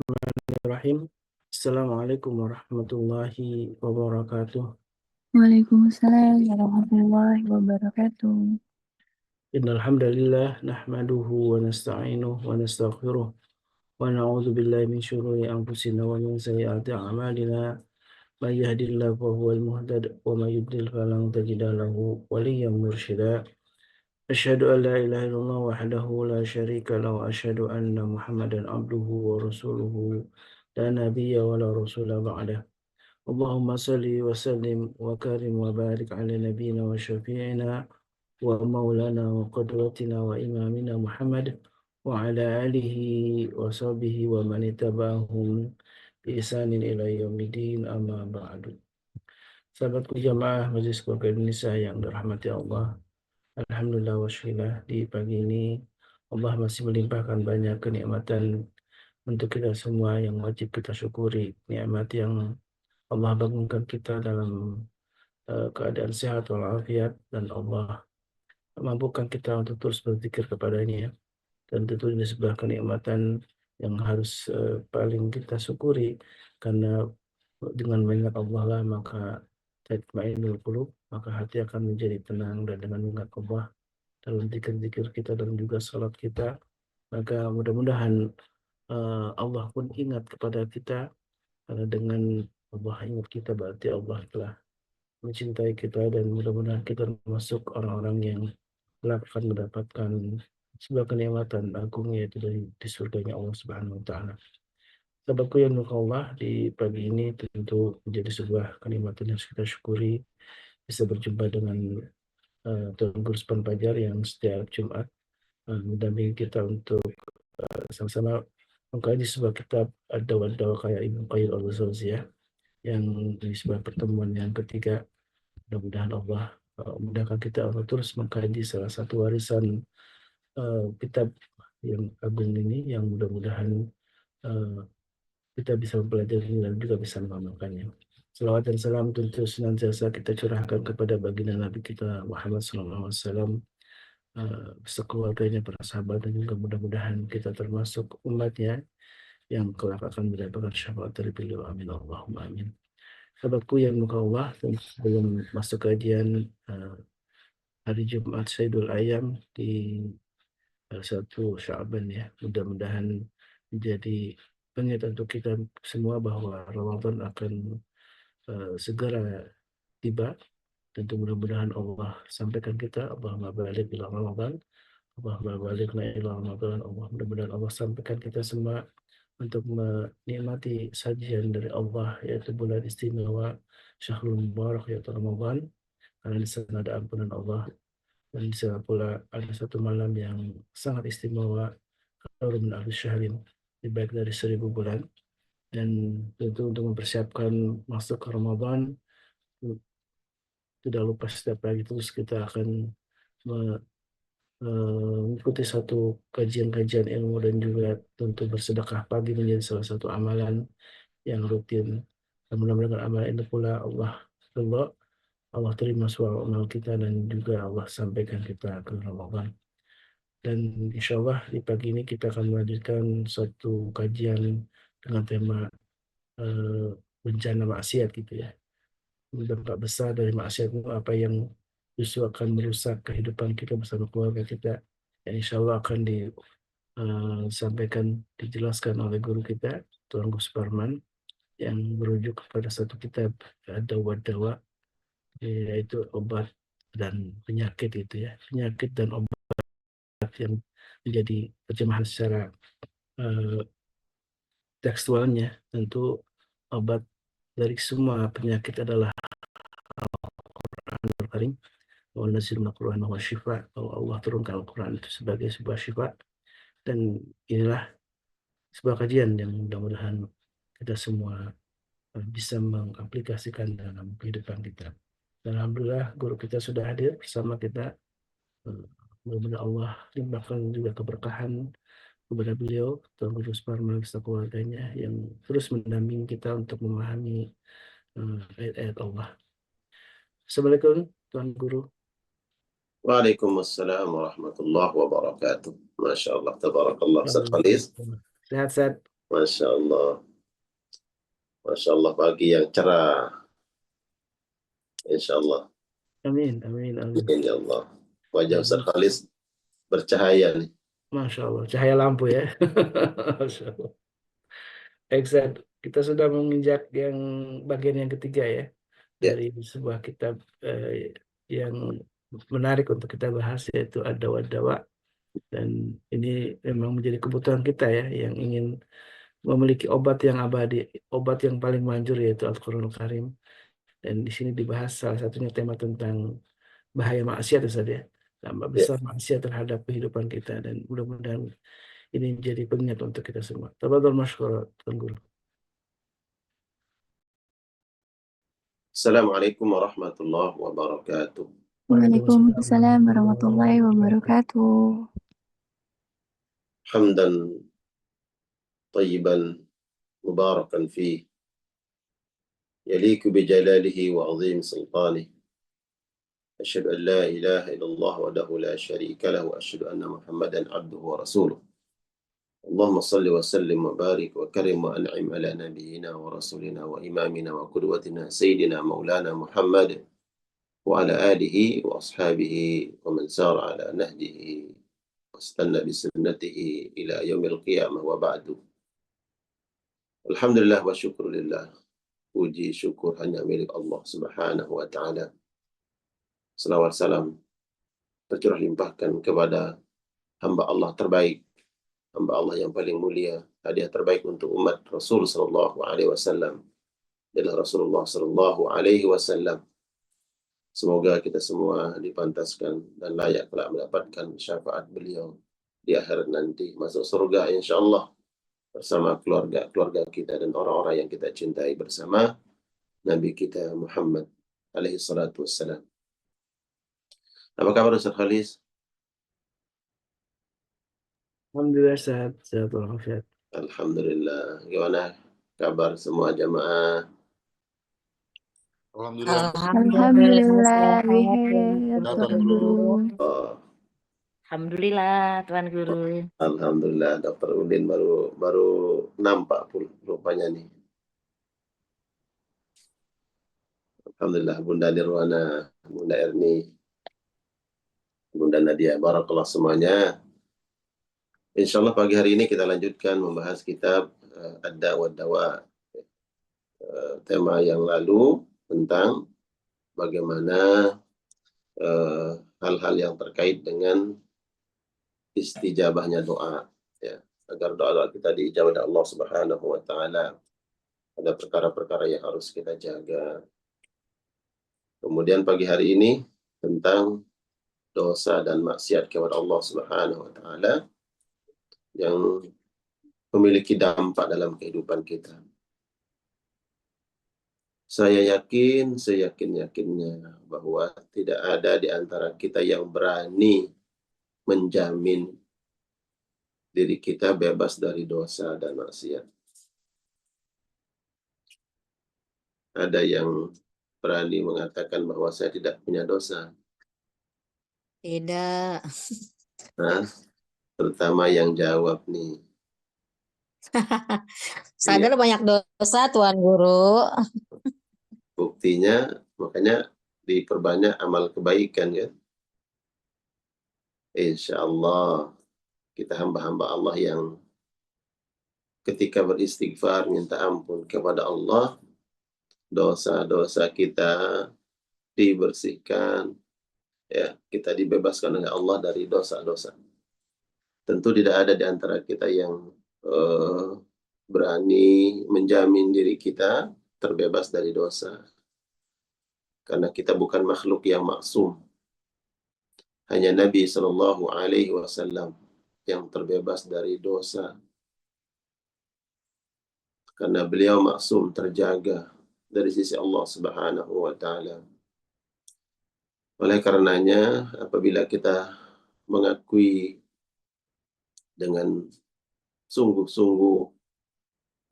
Bismillahirrahmanirrahim. Assalamualaikum warahmatullahi wabarakatuh. Waalaikumsalam warahmatullahi wabarakatuh. Innal hamdalillah nahmaduhu wa nasta'inuhu wa nastaghfiruh wa na'udzu billahi min shururi anfusina wa min sayyiati a'malina. May yahdihillahu fahuwal muhtadi wa may yudlil falan tajida lahu waliyyan mursyida. Asyhadu an la ilaha illallah wahdahu la syarika lahu wa asyhadu anna Muhammadan abduhu wa rasuluhu la nabiyya wa la rasula ba'dah. Allahumma salli wa sallim wa karim wa barik ala nabiyyina wa syafi'ina wa maulana wa qudwatina wa imamina Muhammad wa ala alihi wa sahbihi wa man ittaba'ahum bi ihsanin ila yaumidin amma ba'du. Sahabatku jamaah Majelis Keluarga Indonesia yang dirahmati Allah. Alhamdulillah wa syukurillah di pagi ini Allah masih melimpahkan banyak kenikmatan untuk kita semua yang wajib kita syukuri. Nikmat yang Allah bangunkan kita dalam keadaan sehat walafiat dan Allah mampukan kita untuk terus berzikir kepadanya, ya. Dan tentu ini sebuah kenikmatan yang harus paling kita syukuri, karena dengan mengingat Allah lah maka tatma'innul qulub, maka hati akan menjadi tenang. Dan dengan mengingat Allah dalam zikir-zikir kita dan juga salat kita, maka mudah-mudahan Allah pun ingat kepada kita, karena dengan Allah ingat kita berarti Allah telah mencintai kita, dan mudah-mudahan kita termasuk orang-orang yang kelak akan mendapatkan sebuah kenikmatan agung, yaitu di surganya Allah Subhanahu wa taala. Sahabatku yang dirahmati Allah, di pagi ini tentu menjadi sebuah kenikmatan yang harus kita syukuri, bisa berjumpa dengan Tuan Guru Sepan Fajar yang setiap Jumat mendampingi kita untuk sama-sama mengkaji sebuah kitab Ad-Dawa kayak Ibnu Qayyim al-Jauziyah, yang di sebuah pertemuan yang ketiga. Mudah-mudahan Allah memudahkan kita untuk terus mengkaji salah satu warisan kitab yang agung ini, yang mudah-mudahan uh, kita bisa mempelajari dan juga bisa mengamalkannya. Salawat dan salam tentu senantiasa kita curahkan kepada baginda Nabi kita Muhammad SAW, beserta keluarganya, para sahabat, dan juga mudah-mudahan kita termasuk umatnya yang kelak akan mendapatkan syafaat dari beliau. Amin Allahumma amin. Sahabatku yang muka Allah, sebelum masuk kajian hari Jumat Sayyidul Ayam di 1 Sya'ban, ya. Mudah-mudahan menjadi pengingat untuk kita semua bahwa Ramadan akan segera tiba. Tentu mudah-mudahan Allah sampaikan kita, Allahumma baligh ila Ramadan, Allahumma balighna ila Ramadan. Allah, mudah-mudahan Allah sampaikan kita semua untuk menikmati sajian dari Allah, yaitu bulan istimewa Syahrul Mubarak, yaitu Ramadan, karena di sana ada ampunan Allah. Dan di sana pula ada satu malam yang sangat istimewa, khairun min alfi syahrin, lebih baik dari 1000 bulan. Dan tentu untuk mempersiapkan masuk ke Ramadan, tidak lupa setiap pagi terus kita akan mengikuti satu kajian-kajian ilmu, dan juga tentu bersedekah pagi menjadi salah satu amalan yang rutin. Dan mudah-mudahan amalan ini pula Allah terima semua amal kita, dan juga Allah sampaikan kita ke Ramadan. Dan insya Allah di pagi ini kita akan melanjutkan satu kajian dengan tema eh, bencana maksiat, gitu ya. Dampak besar dari maksiat itu apa yang justru akan merusak kehidupan kita bersama keluarga kita. Yang insya Allah akan disampaikan, dijelaskan oleh guru kita, Tuan Gus Parman, yang merujuk kepada satu kitab Dawa-Dawa, yaitu obat dan penyakit, gitu ya. Penyakit dan obat yang menjadi terjemahan secara eh, tekstualnya. Tentu obat dari semua penyakit adalah Al-Quran Al-Karim. Wa nazzilna Al-Quran wa syifa. Allah turunkan Al-Quran itu sebagai sebuah syifa. Dan inilah sebuah kajian yang mudah-mudahan kita semua bisa mengaplikasikan dalam kehidupan kita. Dan alhamdulillah guru kita sudah hadir bersama kita. Mudah-mudahan Allah limpahkan juga keberkahan kepada beliau, Tuan Guru Suparman beserta keluarganya, yang terus mendampingi kita untuk memahami ayat-ayat Allah. Assalamualaikum Tuan Guru. Waalaikumsalam warahmatullahi wabarakatuh. Masya Allah, tabarakallah. Ustaz Khalis. Sehat-sehat. Masya Allah. Masya Allah, pagi yang cerah. Insya Allah. Amin, amin, amin. Ya Allah. Wajah Ustaz Khalis bercahaya nih. Masya Allah, cahaya lampu ya. Masya Allah. Exact. Kita sudah menginjak yang bagian yang ketiga ya Ya. dari sebuah kitab yang menarik untuk kita bahas, yaitu Ad-Dawa. Dan ini memang menjadi kebutuhan kita ya, yang ingin memiliki obat yang abadi, obat yang paling manjur, yaitu Al-Quranul Karim. Dan di sini dibahas salah satunya tema tentang bahaya maksiat saja, tambah Ya. besar maksiat terhadap kehidupan kita, dan mudah-mudahan ini menjadi pengingat untuk kita semua. Tafadhol masykur, Tuan Guru. Assalamualaikum warahmatullahi wabarakatuh. Waalaikumsalam warahmatullahi wabarakatuh. Hamdan tayyiban mubarakan fih. يليق بجلاله وعظيم سلطانه أشهد أن لا إله إلا الله وحده لا شريك له وأشهد أن محمدا عبده ورسوله اللهم صل وسلم وبارك وكرم وأنعم على نبينا ورسولنا وإمامنا وقدوتنا سيدنا مولانا محمد وعلى آله وأصحابه ومن سار على نهجه واستنى بسنته إلى يوم القيامة وبعد. Alhamdulillah wa syukurillah. Puji syukur hanya milik Allah Subhanahu wa Ta'ala. Selawat salam tercurah limpahkan kepada hamba Allah terbaik, hamba Allah yang paling mulia, hadiah terbaik untuk umat Rasul sallallahu alaihi wasallam, adalah Rasulullah sallallahu alaihi wasallam. Semoga kita semua dipantaskan dan layak kelak mendapatkan syafaat beliau di akhirat nanti, masuk surga insyaallah bersama keluarga kita dan orang-orang yang kita cintai bersama Nabi kita Muhammad alaihi salatu wassalam. Apa kabar Ustaz Khalis? Alhamdulillah, sehat, sehat walafiat. Alhamdulillah. Gimana kabar semua jamaah? Alhamdulillah. Alhamdulillah, Sehat, biher, Tuan Tuan Guru. Guru. Oh, Alhamdulillah, Tuan Guru. Alhamdulillah, Dr. Udin baru nampak pun rupanya nih. Alhamdulillah, Bunda Nirwana, Bunda Erni, Bunda Nadia, barakallah semuanya. Insya Allah pagi hari ini kita lanjutkan membahas kitab Ad-Dawa Dawa. Tema yang lalu tentang bagaimana hal-hal yang terkait dengan istijabahnya doa, ya, agar doa kita diijabah oleh Allah Subhanahu wa Ta'ala. Ada perkara-perkara yang harus kita jaga. Kemudian pagi hari ini tentang dosa dan maksiat kepada Allah Subhanahu wa Ta'ala yang memiliki dampak dalam kehidupan kita. Saya yakin, seyakin-yakinnya bahwa tidak ada di antara kita yang berani menjamin diri kita bebas dari dosa dan maksiat. Ada yang berani mengatakan bahwa saya tidak punya dosa. Tidak. Nah, terutama yang jawab nih. Sadar banyak dosa, Tuan Guru. Buktinya, makanya diperbanyak amal kebaikan kan. Insya Allah kita hamba-hamba Allah yang ketika beristighfar minta ampun kepada Allah, dosa-dosa kita dibersihkan, ya, kita dibebaskan oleh Allah dari dosa-dosa. Tentu tidak ada di antara kita yang berani menjamin diri kita terbebas dari dosa. Karena kita bukan makhluk yang maksum. Hanya Nabi Shallallahu Alaihi Wasallam yang terbebas dari dosa. Karena beliau maksum, terjaga dari sisi Allah Subhanahu Wa Taala. Oleh karenanya, apabila kita mengakui dengan sungguh-sungguh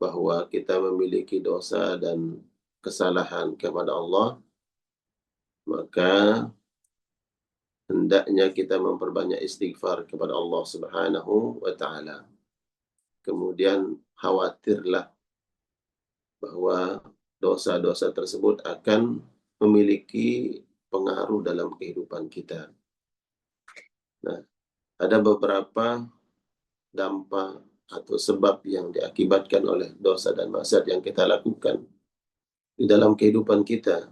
bahwa kita memiliki dosa dan kesalahan kepada Allah, maka hendaknya kita memperbanyak istighfar kepada Allah Subhanahu wa Ta'ala. kemudian khawatirlah bahwa dosa-dosa tersebut akan memiliki pengaruh dalam kehidupan kita. Nah, ada beberapa dampak atau sebab yang diakibatkan oleh dosa dan maksiat yang kita lakukan di dalam kehidupan kita.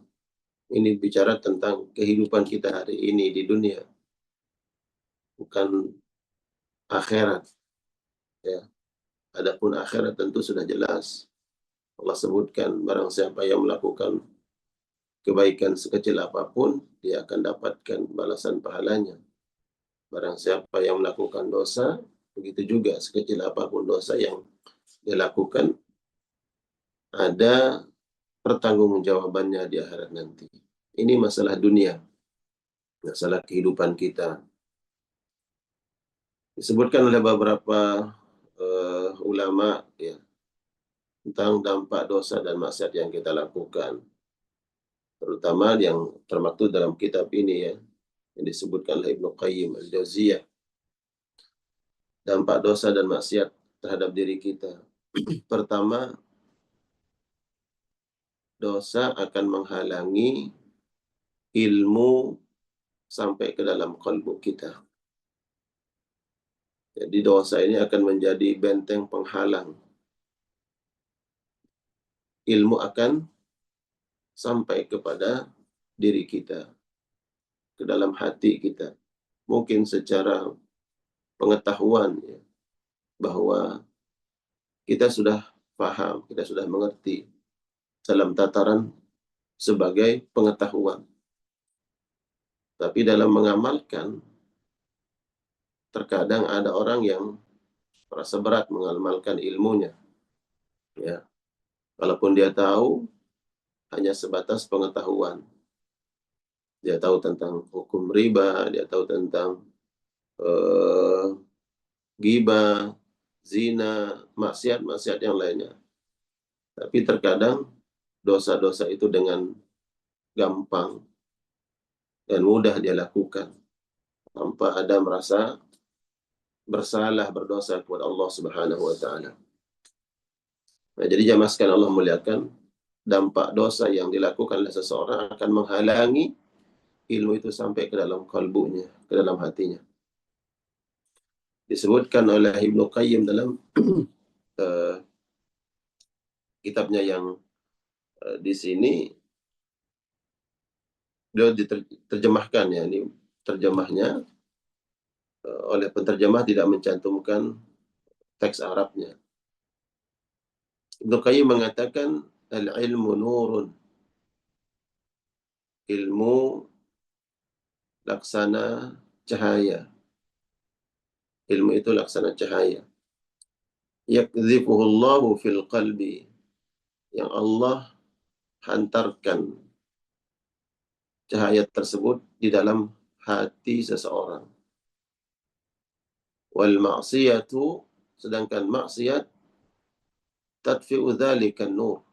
Ini bicara tentang kehidupan kita hari ini di dunia, bukan akhirat. Ya, adapun akhirat tentu sudah jelas. Allah sebutkan barang siapa yang melakukan kebaikan sekecil apapun, dia akan dapatkan balasan pahalanya. Barang siapa yang melakukan dosa, begitu juga sekecil apapun dosa yang dia lakukan, ada pertanggungjawabannya di akhirat nanti. Ini masalah dunia, masalah kehidupan kita. Disebutkan oleh beberapa ulama ya, tentang dampak dosa dan maksiat yang kita lakukan. Terutama yang termaktub dalam kitab ini ya, yang disebutkan oleh Ibnu Qayyim al-Jauziyah. Dampak dosa dan maksiat terhadap diri kita. Pertama, dosa akan menghalangi ilmu sampai ke dalam kalbu kita. Jadi dosa ini akan menjadi benteng penghalang. Ilmu akan sampai kepada diri kita, ke dalam hati kita. Mungkin secara pengetahuan ya, bahwa kita sudah paham, kita sudah mengerti dalam tataran sebagai pengetahuan. Tapi dalam mengamalkan, terkadang ada orang yang merasa berat mengamalkan ilmunya. Ya, walaupun dia tahu, hanya sebatas pengetahuan. Dia tahu tentang hukum riba, dia tahu tentang ghibah, zina, maksiat-maksiat yang lainnya. Tapi terkadang dosa-dosa itu dengan gampang dan mudah dia lakukan tanpa ada merasa bersalah, berdosa kepada Allah Subhanahu wa taala. Nah, jadi jamaah sekalian Allah muliakan, dampak dosa yang dilakukan oleh seseorang akan menghalangi ilmu itu sampai ke dalam kalbunya, ke dalam hatinya. Disebutkan oleh Ibnu Qayyim dalam kitabnya yang di sini, beliau diterjemahkan ya, ini terjemahnya oleh penterjemah tidak mencantumkan teks Arabnya. Ibnu Qayyim mengatakan al-ilmu nurun, ilmu laksana cahaya. Ilmu itu laksana cahaya. Yakdhifuhu Allahu fil qalbi, yang Allah hantarkan cahaya tersebut di dalam hati seseorang. Wal ma'siyatu, sedangkan maksiat tadfi'u dzalikan nur,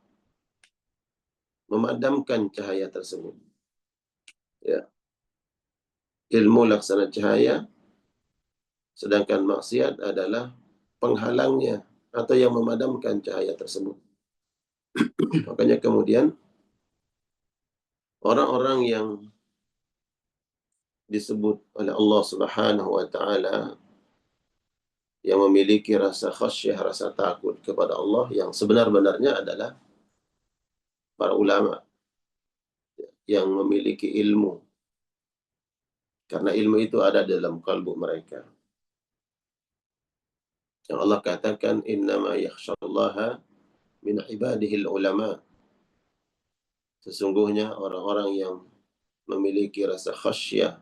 memadamkan cahaya tersebut. Ya. Ilmu laksana cahaya, sedangkan maksiat adalah penghalangnya atau yang memadamkan cahaya tersebut. Makanya kemudian orang-orang yang disebut oleh Allah Subhanahu wa taala yang memiliki rasa khasyah, rasa takut kepada Allah, yang sebenar-benarnya adalah para ulama yang memiliki ilmu. Karena ilmu itu ada dalam kalbu mereka. Yang Allah katakan, innama yakhshallaha min ibadihil ulama. Sesungguhnya orang-orang yang memiliki rasa khasyah,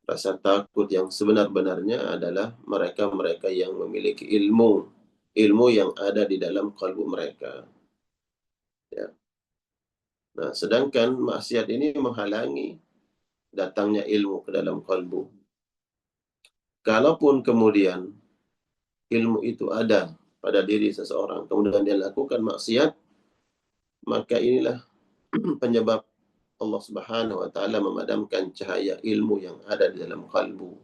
rasa takut yang sebenar-benarnya adalah mereka-mereka yang memiliki ilmu. Ilmu yang ada di dalam kalbu mereka. Ya. Nah, sedangkan maksiat ini menghalangi datangnya ilmu ke dalam kalbu. Kalaupun kemudian ilmu itu ada pada diri seseorang, kemudian dia lakukan maksiat, maka inilah penyebab Allah Subhanahu wa taala memadamkan cahaya ilmu yang ada di dalam kalbu.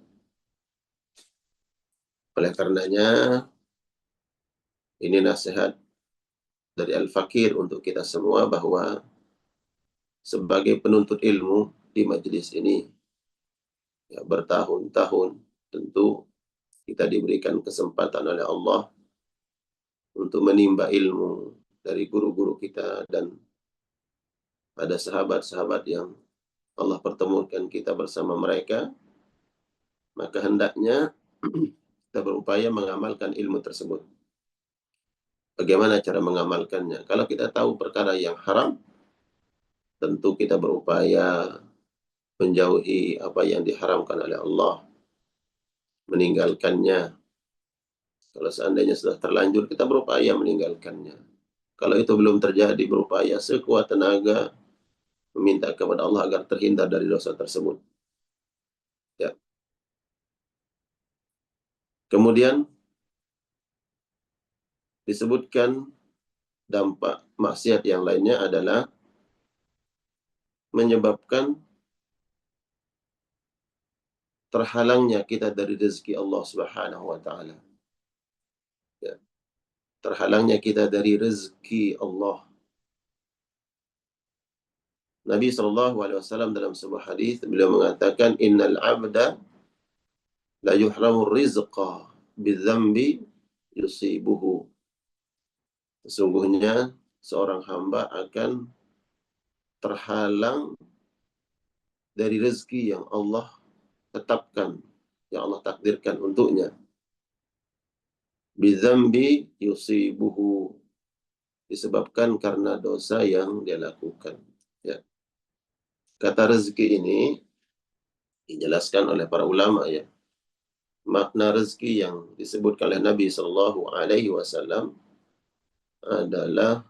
Oleh karenanya, Ini nasihat dari Al-Fakir untuk kita semua bahwa sebagai penuntut ilmu di majelis ini, ya, bertahun-tahun tentu kita diberikan kesempatan oleh Allah untuk menimba ilmu dari guru-guru kita, dan ada sahabat-sahabat yang Allah pertemukan kita bersama mereka, maka hendaknya kita berupaya mengamalkan ilmu tersebut. Bagaimana cara mengamalkannya? Kalau kita tahu perkara yang haram, tentu kita berupaya menjauhi apa yang diharamkan oleh Allah, meninggalkannya. Kalau seandainya sudah terlanjur, kita berupaya meninggalkannya. Kalau itu belum terjadi, berupaya sekuat tenaga meminta kepada Allah agar terhindar dari dosa tersebut. Ya. Kemudian disebutkan dampak maksiat yang lainnya adalah menyebabkan terhalangnya kita dari rezeki Allah Subhanahu wa taala. Ya. Terhalangnya kita dari rezeki Allah. Nabi SAW dalam sebuah hadis beliau mengatakan, innal abda la yuhramu rizqa bidzambi yusibuhu. Sesungguhnya seorang hamba akan terhalang dari rezeki yang Allah tetapkan, yang Allah takdirkan untuknya. Bidzambi yusibuhu, disebabkan karena dosa yang dia lakukan. Ya. Kata rezeki ini dijelaskan oleh para ulama, ya. Makna rezeki yang disebutkan oleh Nabi Shallallahu Alaihi Wasallam adalah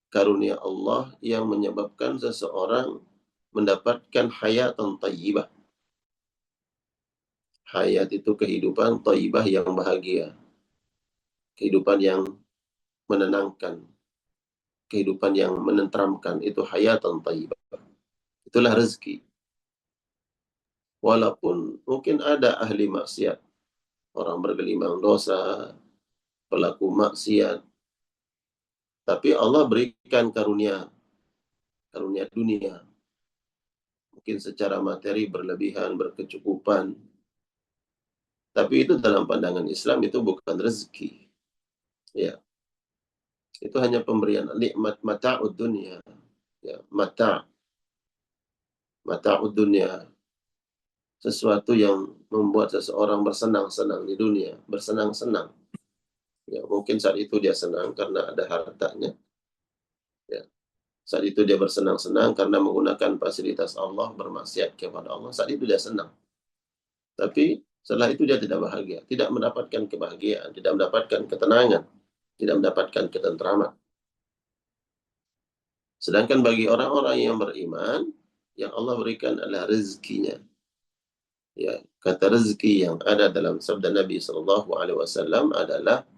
karunia Allah yang menyebabkan seseorang mendapatkan hayatan thayyibah. Hayat itu kehidupan, thayyibah yang bahagia, kehidupan yang menenangkan, kehidupan yang menenteramkan, itu hayatan thayyibah. Itulah rezeki. Walaupun mungkin ada ahli maksiat, orang bergelimang dosa, pelaku maksiat, tapi Allah berikan karunia dunia. Mungkin secara materi berlebihan, berkecukupan. Tapi itu dalam pandangan Islam itu bukan rezeki. Ya. Itu hanya pemberian nikmat mata'ud dunia. Ya, mata'ud dunia. Sesuatu yang membuat seseorang bersenang-senang di dunia, bersenang-senang. Ya, mungkin saat itu dia senang karena ada hartanya. Ya. Saat itu dia bersenang-senang karena menggunakan fasilitas Allah, bermaksiat kepada Allah. Saat itu dia senang. Tapi setelah itu dia tidak bahagia, tidak mendapatkan kebahagiaan, tidak mendapatkan ketenangan, tidak mendapatkan ketentraman. Sedangkan bagi orang-orang yang beriman, yang Allah berikan adalah rezekinya. Ya, kata rezeki yang ada dalam sabda Nabi Shallallahu Alaihi Wasallam adalah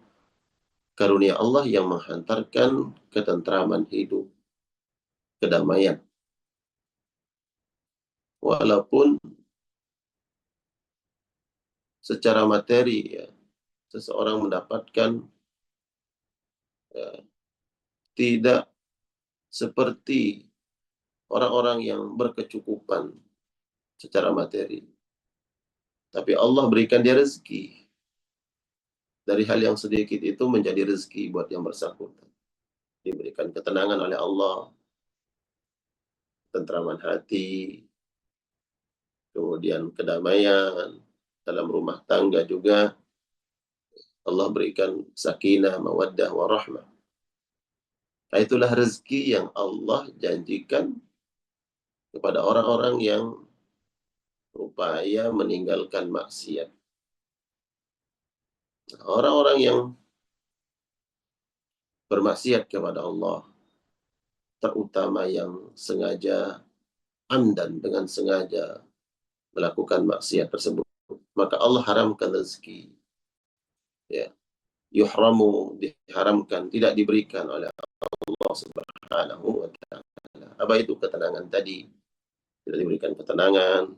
karunia Allah yang menghantarkan ketentraman hidup, kedamaian. Walaupun secara materi, ya, seseorang mendapatkan, ya, tidak seperti orang-orang yang berkecukupan secara materi. Tapi Allah berikan dia rezeki. Dari hal yang sedikit itu menjadi rezeki buat yang bersangkutan. Diberikan ketenangan oleh Allah, tentraman hati, kemudian kedamaian dalam rumah tangga juga. Allah berikan sakinah, mawaddah, warahmah. Nah, itulah rezeki yang Allah janjikan kepada orang-orang yang berupaya meninggalkan maksiat. Orang-orang yang bermaksiat kepada Allah, terutama yang sengaja, amdan, dengan sengaja melakukan maksiat tersebut, maka Allah haramkan rezeki. Ya, yuhramu, diharamkan, tidak diberikan oleh Allah Subhanahu wa taala. Apa itu ketenangan tadi? Tidak diberikan ketenangan,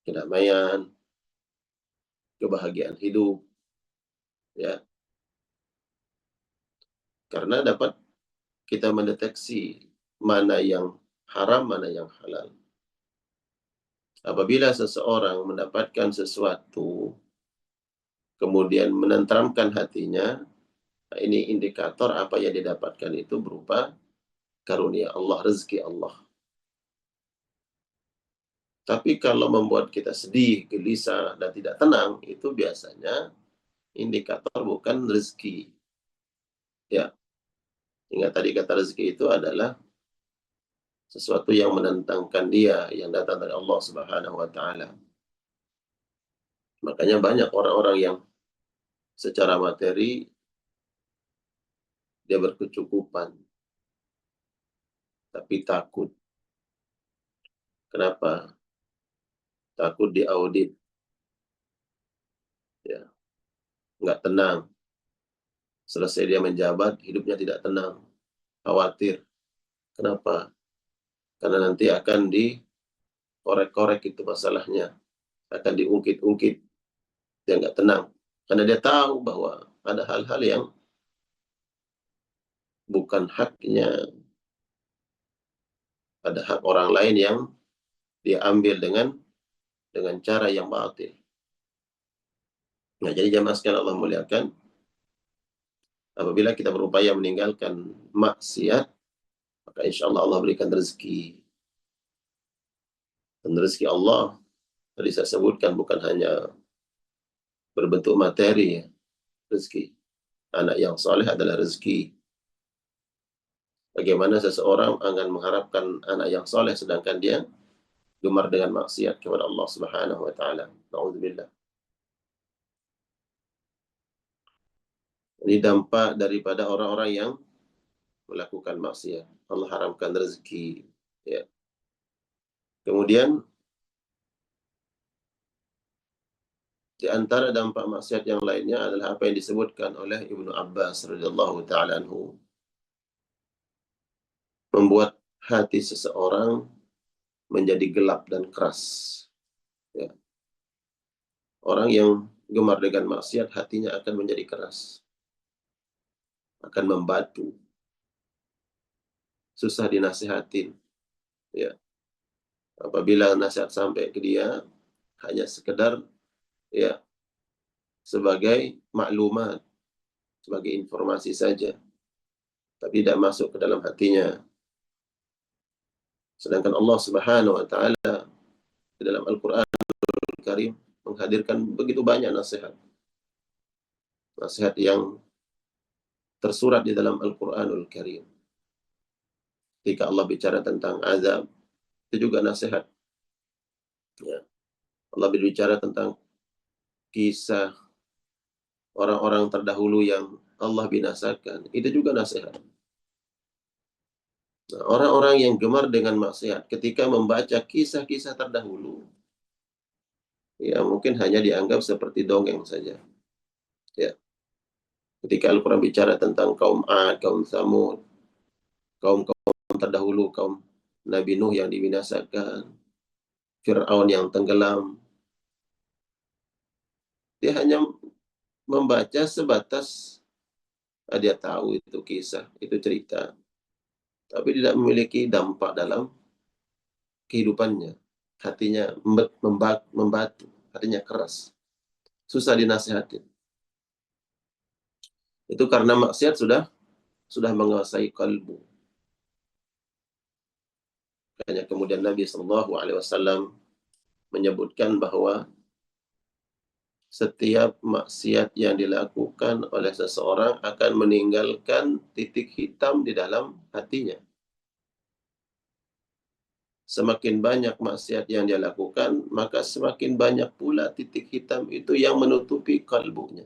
kedamaian, kebahagiaan hidup, ya. Karena dapat kita mendeteksi mana yang haram, mana yang halal. Apabila seseorang mendapatkan sesuatu, kemudian menenteramkan hatinya, ini indikator apa yang didapatkan itu berupa karunia Allah, rezeki Allah. Tapi kalau membuat kita sedih, gelisah, dan tidak tenang, itu biasanya indikator bukan rezeki. Ya, ingat tadi kata rezeki itu adalah sesuatu yang menentangkan dia, yang datang dari Allah Subhanahu wa Ta'ala. Makanya banyak orang-orang yang secara materi dia berkecukupan, tapi takut. Kenapa? Takut diaudit, ya, nggak tenang. Selesai dia menjabat, hidupnya tidak tenang, khawatir. Kenapa? Karena nanti akan dikorek-korek itu masalahnya, akan diungkit-ungkit. Dia nggak tenang, karena dia tahu bahwa ada hal-hal yang bukan haknya, ada hak orang lain yang dia ambil dengan cara yang batil. Nah, jadi jamaah sekalian Allah muliakan, apabila kita berupaya meninggalkan maksiat, maka insya Allah Allah berikan rezeki. Dan rezeki Allah, tadi saya sebutkan, bukan hanya berbentuk materi, ya. Rezeki anak yang soleh adalah rezeki. Bagaimana seseorang akan mengharapkan anak yang soleh sedangkan dia gemar dengan maksiat kepada Allah Subhanahu wa Ta'ala. Na'udzubillah. Ini dampak daripada orang-orang yang melakukan maksiat. Allah haramkan rezeki. Ya. Kemudian di antara dampak maksiat yang lainnya adalah apa yang disebutkan oleh Ibnu Abbas radhiyallahu taala anhu, membuat hati seseorang menjadi gelap dan keras. Ya. Orang yang gemar dengan maksiat, hatinya akan menjadi keras, akan membatu, susah dinasihatin. Ya. Apabila nasihat sampai ke dia, hanya sekedar ya sebagai maklumat, sebagai informasi saja, tapi tidak masuk ke dalam hatinya. Sedangkan Allah Subhanahu wa Ta'ala di dalam Al-Quran Karim menghadirkan begitu banyak nasihat. Nasihat yang tersurat di dalam Al-Quranul Karim. Ketika Allah bicara tentang azab, itu juga nasihat. Ya. Allah berbicara tentang kisah orang-orang terdahulu yang Allah binasakan. Itu juga nasihat. Nah, orang-orang yang gemar dengan maksiat ketika membaca kisah-kisah terdahulu, ya mungkin hanya dianggap seperti dongeng saja. Ya. Ketika Al-Quran bicara tentang kaum Ad, kaum Tsamud, kaum-kaum terdahulu, kaum Nabi Nuh yang dibinasakan, Fir'aun yang tenggelam, dia hanya membaca sebatas dia tahu itu kisah, itu cerita, tapi tidak memiliki dampak dalam kehidupannya. Hatinya membatu, hatinya keras, susah dinasihatin. Itu karena maksiat sudah menguasai kalbu. Makanya kemudian Nabi SAW menyebutkan bahwa setiap maksiat yang dilakukan oleh seseorang akan meninggalkan titik hitam di dalam hatinya. Semakin banyak maksiat yang dia lakukan, maka semakin banyak pula titik hitam itu yang menutupi kalbunya.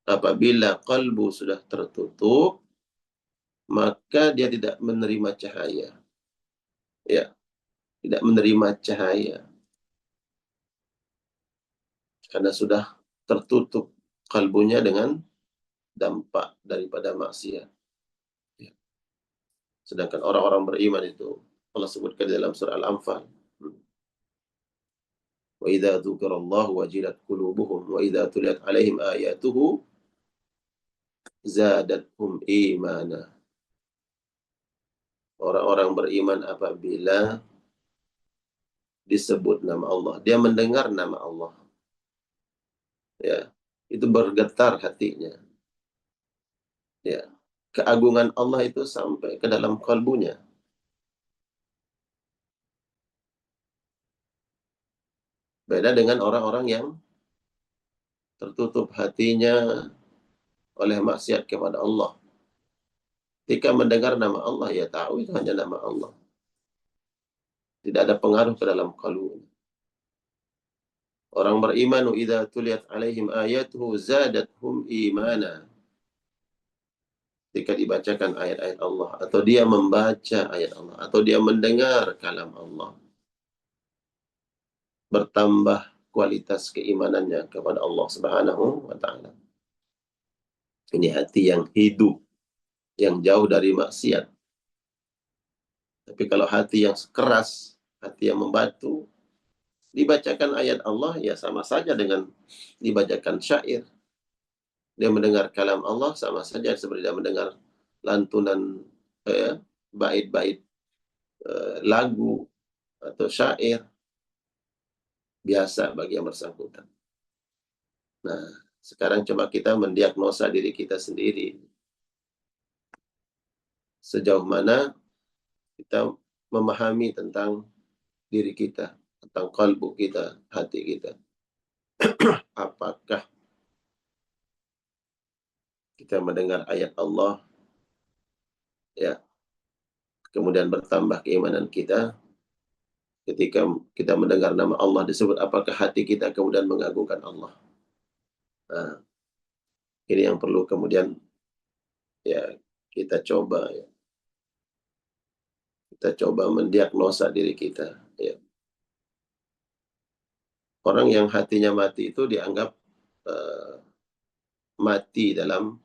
Apabila kalbu sudah tertutup, maka dia tidak menerima cahaya. Ya, tidak menerima cahaya. Karena sudah tertutup kalbunya dengan dampak daripada maksiat. Ya. Sedangkan orang-orang beriman itu Allah sebutkan dalam surah Al-Anfal. Wa idza dzukirallahu wajilat qulubuhum wa idza tuliyat alaihim ayatuhu zadathum imana. Orang-orang beriman apabila disebut nama Allah, dia mendengar nama Allah, ya, itu bergetar hatinya, ya. Keagungan Allah itu sampai ke dalam kalbunya. Beda dengan orang-orang yang tertutup hatinya oleh maksiat kepada Allah. Ketika mendengar nama Allah, ya tahu itu hanya nama Allah. Tidak ada pengaruh ke dalam kalbunya. Orang beriman, idza tuliyat alaihim ayatuhu zadathum imana. Ketika dibacakan ayat-ayat Allah, atau dia membaca ayat Allah, atau dia mendengar kalam Allah, bertambah kualitas keimanannya kepada Allah Subhanahu wa Ta'ala. Ini hati yang hidup, yang jauh dari maksiat. Tapi kalau hati yang keras, hati yang membatu, dibacakan ayat Allah, ya sama saja dengan dibacakan syair. Dia mendengar kalam Allah sama saja seperti dia mendengar lantunan bait-bait lagu atau syair biasa bagi yang bersangkutan. Nah, sekarang coba kita mendiagnosa diri kita sendiri. Sejauh mana kita memahami tentang diri kita, tentang kalbu kita, hati kita. Apakah kita mendengar ayat Allah, ya, kemudian bertambah keimanan kita. Ketika kita mendengar nama Allah disebut, apakah hati kita kemudian mengagungkan Allah? Nah, ini yang perlu kemudian ya kita coba, ya. Kita coba mendiagnosa diri kita. Ya. Orang yang hatinya mati itu dianggap mati dalam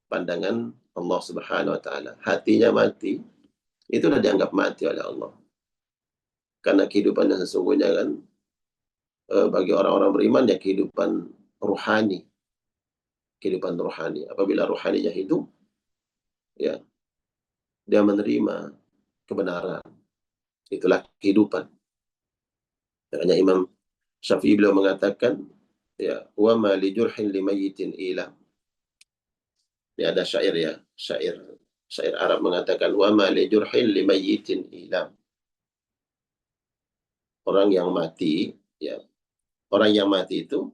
pandangan Allah Subhanahu wa Ta'ala. Hatinya mati, itu sudah dianggap mati oleh Allah. Karena kehidupan yang sesungguhnya kan bagi orang-orang beriman ya kehidupan ruhani. Kehidupan ruhani. Apabila ruhaninya hidup, ya, dia menerima kebenaran. Itulah kehidupan. Makanya Imam Syafi'i beliau mengatakan, ya, wa ma li jurhin li mayyitin ila. Ini ada syair, ya, syair Arab mengatakan, wa ma li jurhin li mayyitin ila. Orang yang mati, ya, orang yang mati itu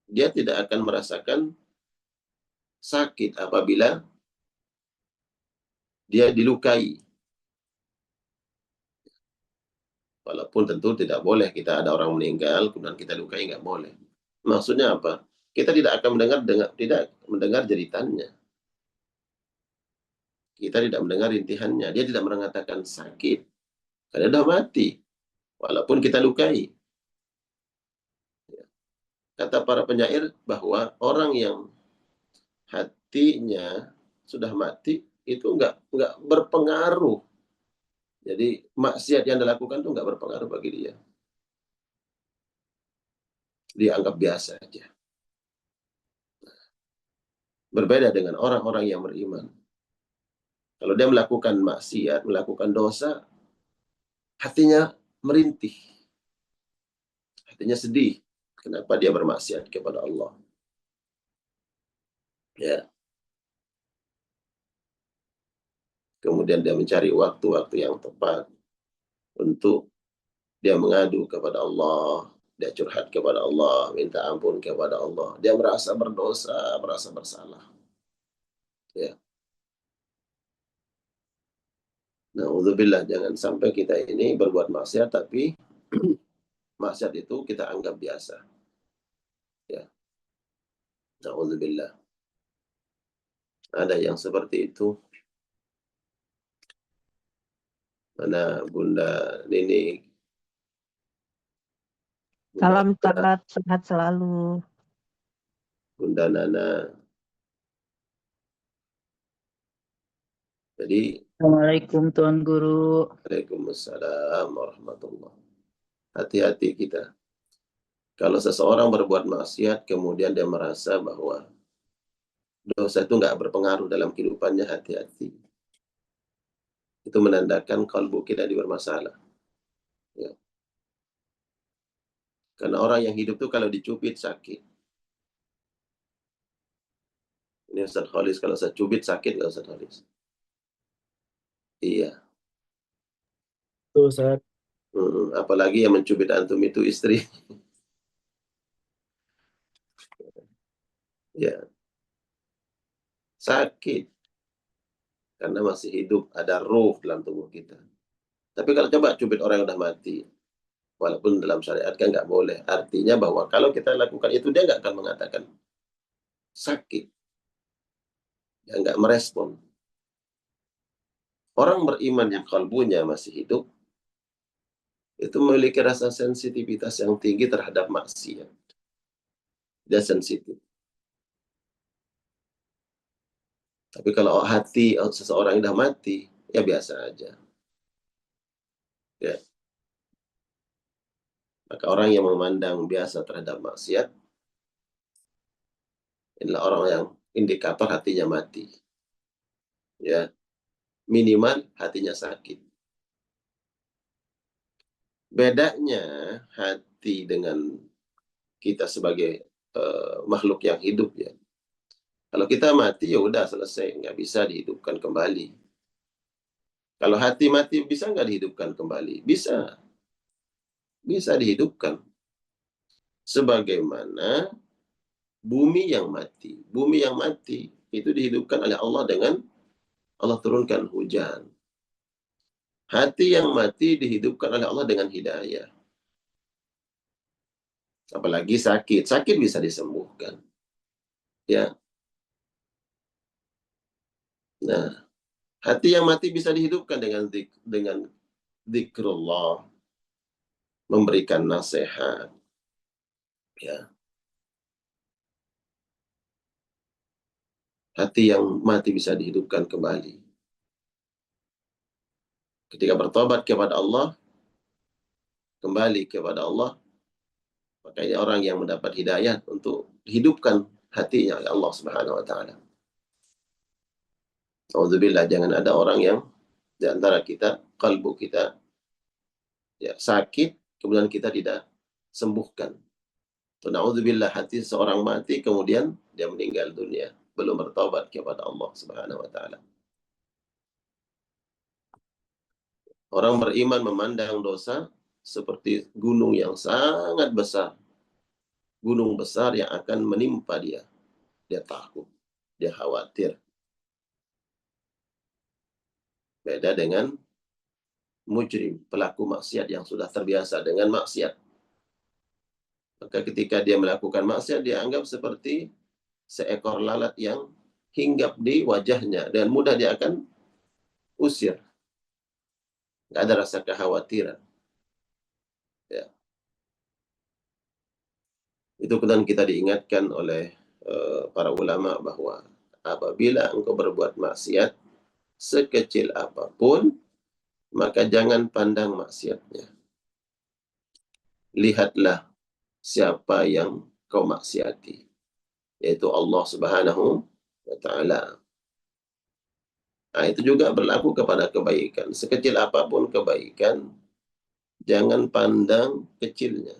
dia tidak akan merasakan sakit apabila dia dilukai. Walaupun tentu tidak boleh kita ada orang meninggal kemudian kita lukai, nggak boleh. Maksudnya apa? Kita tidak akan tidak mendengar jeritannya. Kita tidak mendengar rintihannya. Dia tidak mengatakan sakit karena sudah mati. Walaupun kita lukai. Kata para penyair bahwa orang yang hatinya sudah mati itu nggak berpengaruh. Jadi maksiat yang dilakukan itu nggak berpengaruh bagi dia. Dia anggap biasa aja. Berbeda dengan orang-orang yang beriman. Kalau dia melakukan maksiat, melakukan dosa, hatinya merintih. Hatinya sedih. Kenapa dia bermaksiat kepada Allah? Ya. Kemudian dia mencari waktu-waktu yang tepat untuk dia mengadu kepada Allah, dia curhat kepada Allah, minta ampun kepada Allah. Dia merasa berdosa, merasa bersalah. Ya. Na'udzubillah, jangan sampai kita ini berbuat maksiat, tapi maksiat itu kita anggap biasa. Ya. Na'udzubillah. Ada yang seperti itu. Mana Bunda Nini? Salam sehat selalu. Bunda Nana. Jadi, Assalamualaikum Tuan Guru. Waalaikumsalam warahmatullahi. Hati-hati kita. Kalau seseorang berbuat maksiat, kemudian dia merasa bahwa dosa itu nggak berpengaruh dalam kehidupannya, hati-hati. Itu menandakan kalbu kita bermasalah. Ya. Karena orang yang hidup tuh kalau dicubit sakit. Ini Ustaz Khalis, kalau saya cubit sakit nggak Ustaz Khalis? Iya. Tuh, Ustaz. Apalagi yang mencubit antum itu istri. Ya, sakit. Karena masih hidup, ada ruh dalam tubuh kita. Tapi kalau coba cubit orang yang udah mati, walaupun dalam syariat kan nggak boleh. Artinya bahwa kalau kita lakukan itu, dia nggak akan mengatakan sakit. Dia nggak merespon. Orang beriman yang kalbunya masih hidup, itu memiliki rasa sensitivitas yang tinggi terhadap maksiat. Dia sensitif. Tapi kalau hati seseorang yang sudah mati, ya biasa aja. Ya. Maka orang yang memandang biasa terhadap maksiat, inilah orang yang indikator hatinya mati. Ya, minimal hatinya sakit. Bedanya hati dengan kita sebagai makhluk yang hidup ya. Kalau kita mati ya udah selesai, nggak bisa dihidupkan kembali. Kalau hati mati bisa nggak dihidupkan kembali? Bisa, bisa dihidupkan. Sebagaimana bumi yang mati. Bumi yang mati itu dihidupkan oleh Allah dengan Allah turunkan hujan. Hati yang mati dihidupkan oleh Allah dengan hidayah. Apalagi sakit. Sakit bisa disembuhkan. Ya. Nah, hati yang mati bisa dihidupkan dengan zikrullah, memberikan nasihat. Ya. Hati yang mati bisa dihidupkan kembali. Ketika bertobat kepada Allah, kembali kepada Allah, maka ini orang yang mendapat hidayah untuk hidupkan hatinya oleh Allah Subhanahu wa taala. Alhamdulillah, jangan ada orang yang di antara kita, kalbu kita ya sakit, kemudian kita tidak sembuhkan. Na'udzubillah, hati seorang mati, kemudian dia meninggal dunia, belum bertobat kepada Allah Subhanahu wa taala. Orang beriman memandang dosa seperti gunung yang sangat besar. Gunung besar yang akan menimpa dia. Dia takut, dia khawatir. Beda dengan mujrim, pelaku maksiat yang sudah terbiasa dengan maksiat. Maka ketika dia melakukan maksiat, dia anggap seperti seekor lalat yang hinggap di wajahnya, dan mudah dia akan usir. Nggak ada rasa kekhawatiran. Ya. Itu kemudian kita diingatkan oleh para ulama bahwa apabila engkau berbuat maksiat sekecil apapun, maka jangan pandang maksiatnya. Lihatlah siapa yang kau maksiati, yaitu Allah Subhanahu wa taala. Nah, itu juga berlaku kepada kebaikan. Sekecil apapun kebaikan, jangan pandang kecilnya.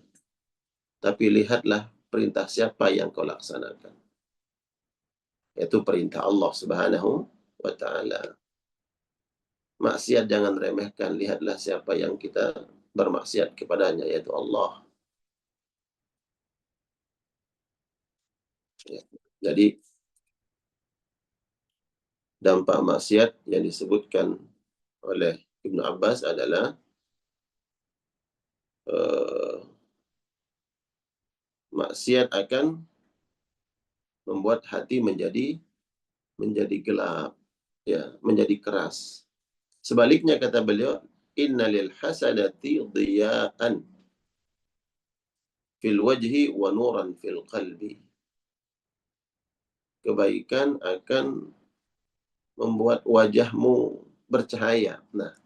Tapi lihatlah perintah siapa yang kau laksanakan. Yaitu perintah Allah Subhanahu wa taala. Maksiat jangan remehkan, lihatlah siapa yang kita bermaksiat kepadanya, yaitu Allah. Ya. Jadi dampak maksiat yang disebutkan oleh Ibnu Abbas adalah maksiat akan membuat hati menjadi gelap, ya, menjadi keras. Sebaliknya kata beliau, innalil hasanati dhiya'an fil wajhi wa nuran fil qalbi. Kebaikan akan membuat wajahmu bercahaya. Nah,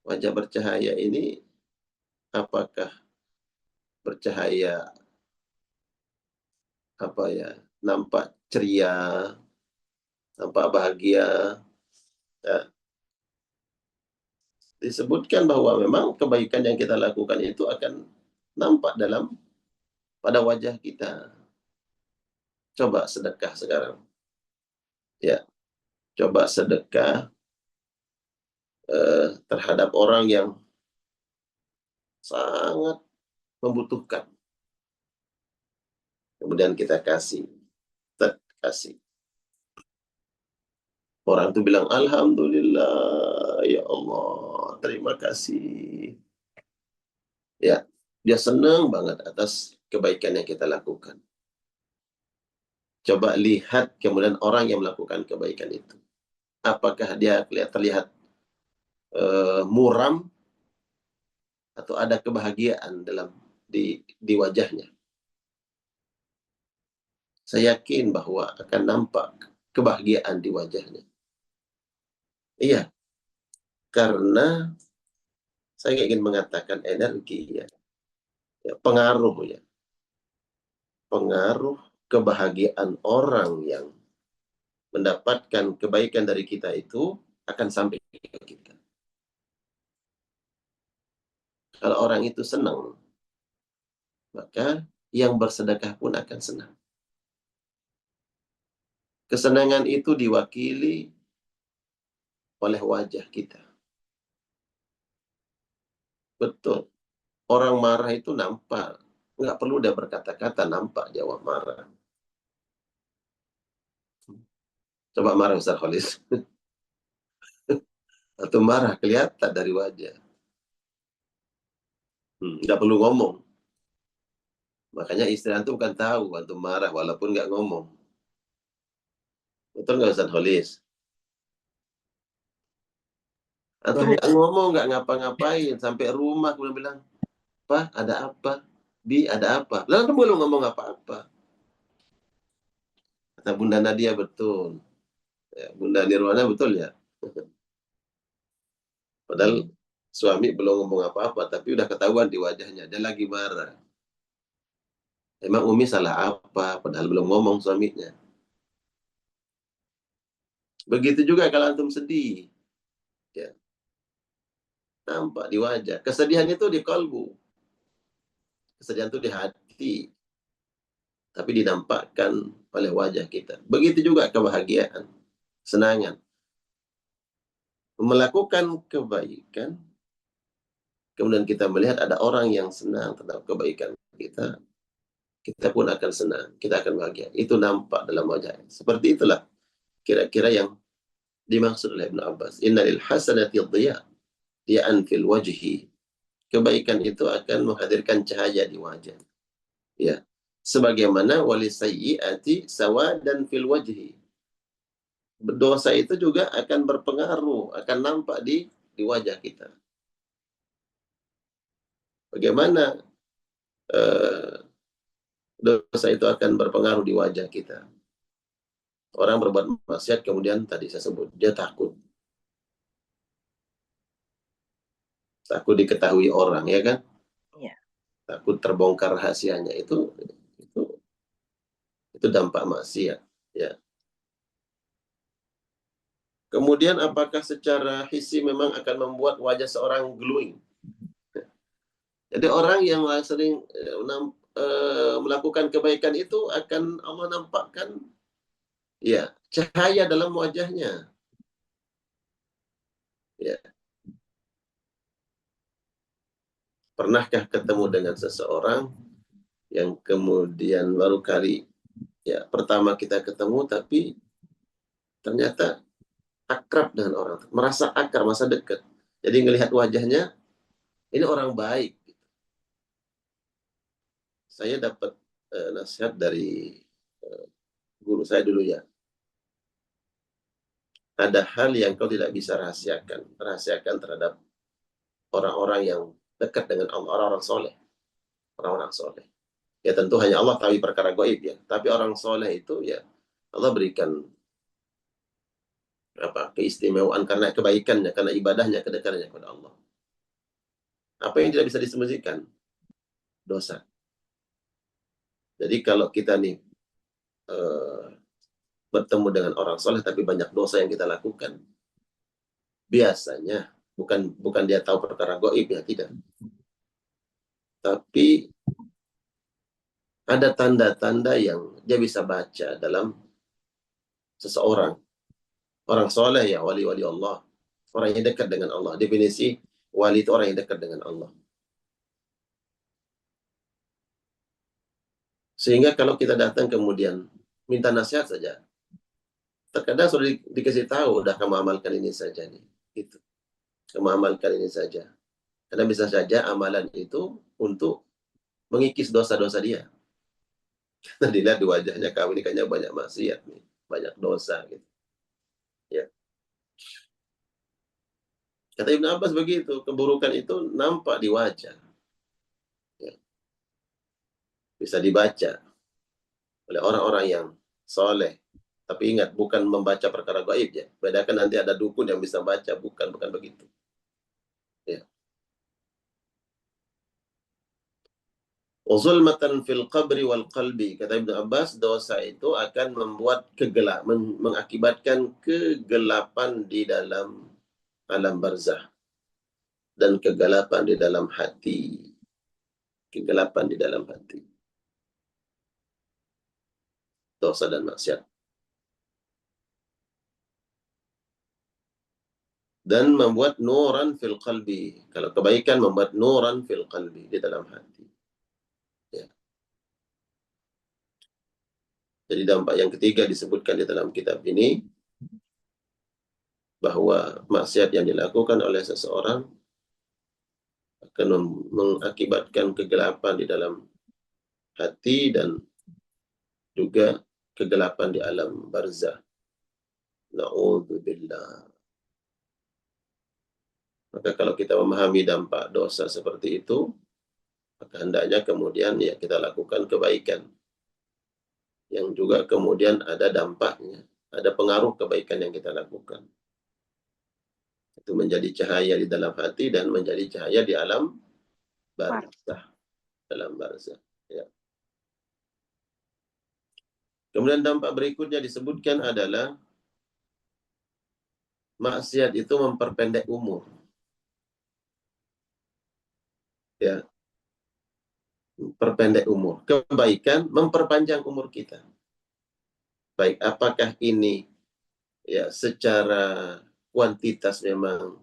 wajah bercahaya ini apakah bercahaya nampak ceria, nampak bahagia. Ya. Disebutkan bahwa memang kebaikan yang kita lakukan itu akan nampak pada wajah kita. Coba sedekah sekarang. Ya, coba sedekah terhadap orang yang sangat membutuhkan. Kemudian kita kasih. Orang itu bilang, Alhamdulillah, ya Allah, terima kasih. Ya, dia senang banget atas kebaikan yang kita lakukan. Coba lihat kemudian orang yang melakukan kebaikan itu. Apakah dia terlihat muram atau ada kebahagiaan di wajahnya. Saya yakin bahwa akan nampak kebahagiaan di wajahnya. Iya, karena saya ingin mengatakan energi ya, pengaruh ya. Pengaruh kebahagiaan orang yang mendapatkan kebaikan dari kita itu akan sampai ke kita. Kalau orang itu senang, maka yang bersedekah pun akan senang. Kesenangan itu diwakili oleh wajah kita. Betul. Orang marah itu nampak. Nggak perlu dia berkata-kata, nampak dia marah. Coba marah Ustaz Khalis. Atau marah kelihatan dari wajah. Nggak perlu ngomong. Makanya istri antum kan tahu antum marah walaupun nggak ngomong. Betul nggak Ustaz Khalis? Antum nggak ngomong, nggak ngapa-ngapain. Sampai rumah kemudian bilang, Pak, ada apa? Bi, ada apa? Lalu antum belum ngomong apa-apa. Kata Bunda Nadia betul. Ya, Bunda Nirwana betul ya. Padahal suami belum ngomong apa-apa, tapi udah ketahuan di wajahnya. Dia lagi marah. Emang Umi salah apa? Padahal belum ngomong suaminya. Begitu juga kalau antum sedih. Ya, nampak di wajah. Kesedihan itu di kalbu. Kesedihan itu di hati. Tapi dinampakkan oleh wajah kita. Begitu juga kebahagiaan. Senangan. Melakukan kebaikan. Kemudian kita melihat ada orang yang senang terhadap kebaikan kita. Kita pun akan senang. Kita akan bahagia. Itu nampak dalam wajah. Seperti itulah kira-kira yang dimaksud oleh Ibn Abbas. Inna lil hasanati diya'an fil wajhi. Kebaikan itu akan menghadirkan cahaya di wajah. Ya. Sebagaimana wali sayyiati sawadan fil wajhi. Dosa itu juga akan berpengaruh, akan nampak di wajah kita. Bagaimana dosa itu akan berpengaruh di wajah kita. Orang berbuat maksiat kemudian tadi saya sebut, dia takut. Takut diketahui orang, ya kan? Iya. Takut terbongkar rahasianya. Itu dampak maksiat, ya. Kemudian apakah secara hissi memang akan membuat wajah seorang glowing? Jadi orang yang sering melakukan kebaikan itu akan Allah nampakkan ya cahaya dalam wajahnya. Ya. Pernahkah ketemu dengan seseorang yang kemudian baru kali ya pertama kita ketemu tapi ternyata akrab dengan orang, merasa akrab, merasa dekat. Jadi ngelihat wajahnya ini orang baik. Saya dapat nasihat dari guru saya dulu ya. Ada hal yang kau tidak bisa rahasiakan. Rahasiakan terhadap orang-orang yang dekat dengan Allah, orang-orang soleh. Orang-orang soleh. Ya tentu hanya Allah tahu perkara gaib ya. Tapi orang soleh itu ya Allah berikan keistimewaan karena kebaikannya, karena ibadahnya, kedekatannya kepada Allah. Apa yang tidak bisa disembunyikan? Dosa. Jadi kalau kita nih bertemu dengan orang soleh tapi banyak dosa yang kita lakukan. Biasanya bukan dia tahu perkara gaib ya, tidak. Tapi ada tanda-tanda yang dia bisa baca dalam seseorang. Orang soleh ya wali-wali Allah. Orang yang dekat dengan Allah. Definisi wali itu orang yang dekat dengan Allah. Sehingga kalau kita datang kemudian minta nasihat saja, terkadang sudah dikasih tahu, udah kamu amalkan ini saja nih. Gitu. Kamu amalkan ini saja. Karena bisa saja amalan itu untuk mengikis dosa-dosa dia. Nah, dilihat di wajahnya, kamu ini kayaknya banyak maksiat nih, banyak dosa gitu. Ya. Kata Ibn Abbas begitu, keburukan itu nampak di wajah. Ya. Bisa dibaca oleh orang-orang yang soleh. Tapi ingat, bukan membaca perkara gaib ya. Bedakan nanti ada dukun yang bisa baca, bukan begitu. Ya. Zulmatan fil qabri wal qalbi. Kata Ibnu Abbas, dosa itu akan membuat mengakibatkan kegelapan di dalam alam barzah dan kegelapan di dalam hati. Kegelapan di dalam hati. Dosa dan maksiat. Dan membuat nuran fil qalbi. Kalau kebaikan membuat nuran fil qalbi, di dalam hati. Ya. Jadi dampak yang ketiga disebutkan di dalam kitab ini, bahwa maksiat yang dilakukan oleh seseorang akan mengakibatkan kegelapan di dalam hati dan juga kegelapan di alam barzah. Na'udzubillah. Maka kalau kita memahami dampak dosa seperti itu, maka hendaknya kemudian ya kita lakukan kebaikan. Yang juga kemudian ada dampaknya, ada pengaruh kebaikan yang kita lakukan. Itu menjadi cahaya di dalam hati dan menjadi cahaya di alam barzah. Dalam barzah. Ya. Kemudian dampak berikutnya disebutkan adalah maksiat itu memperpendek umur. Ya, perpendek umur. Kebaikan memperpanjang umur kita. Baik, apakah ini ya secara kuantitas memang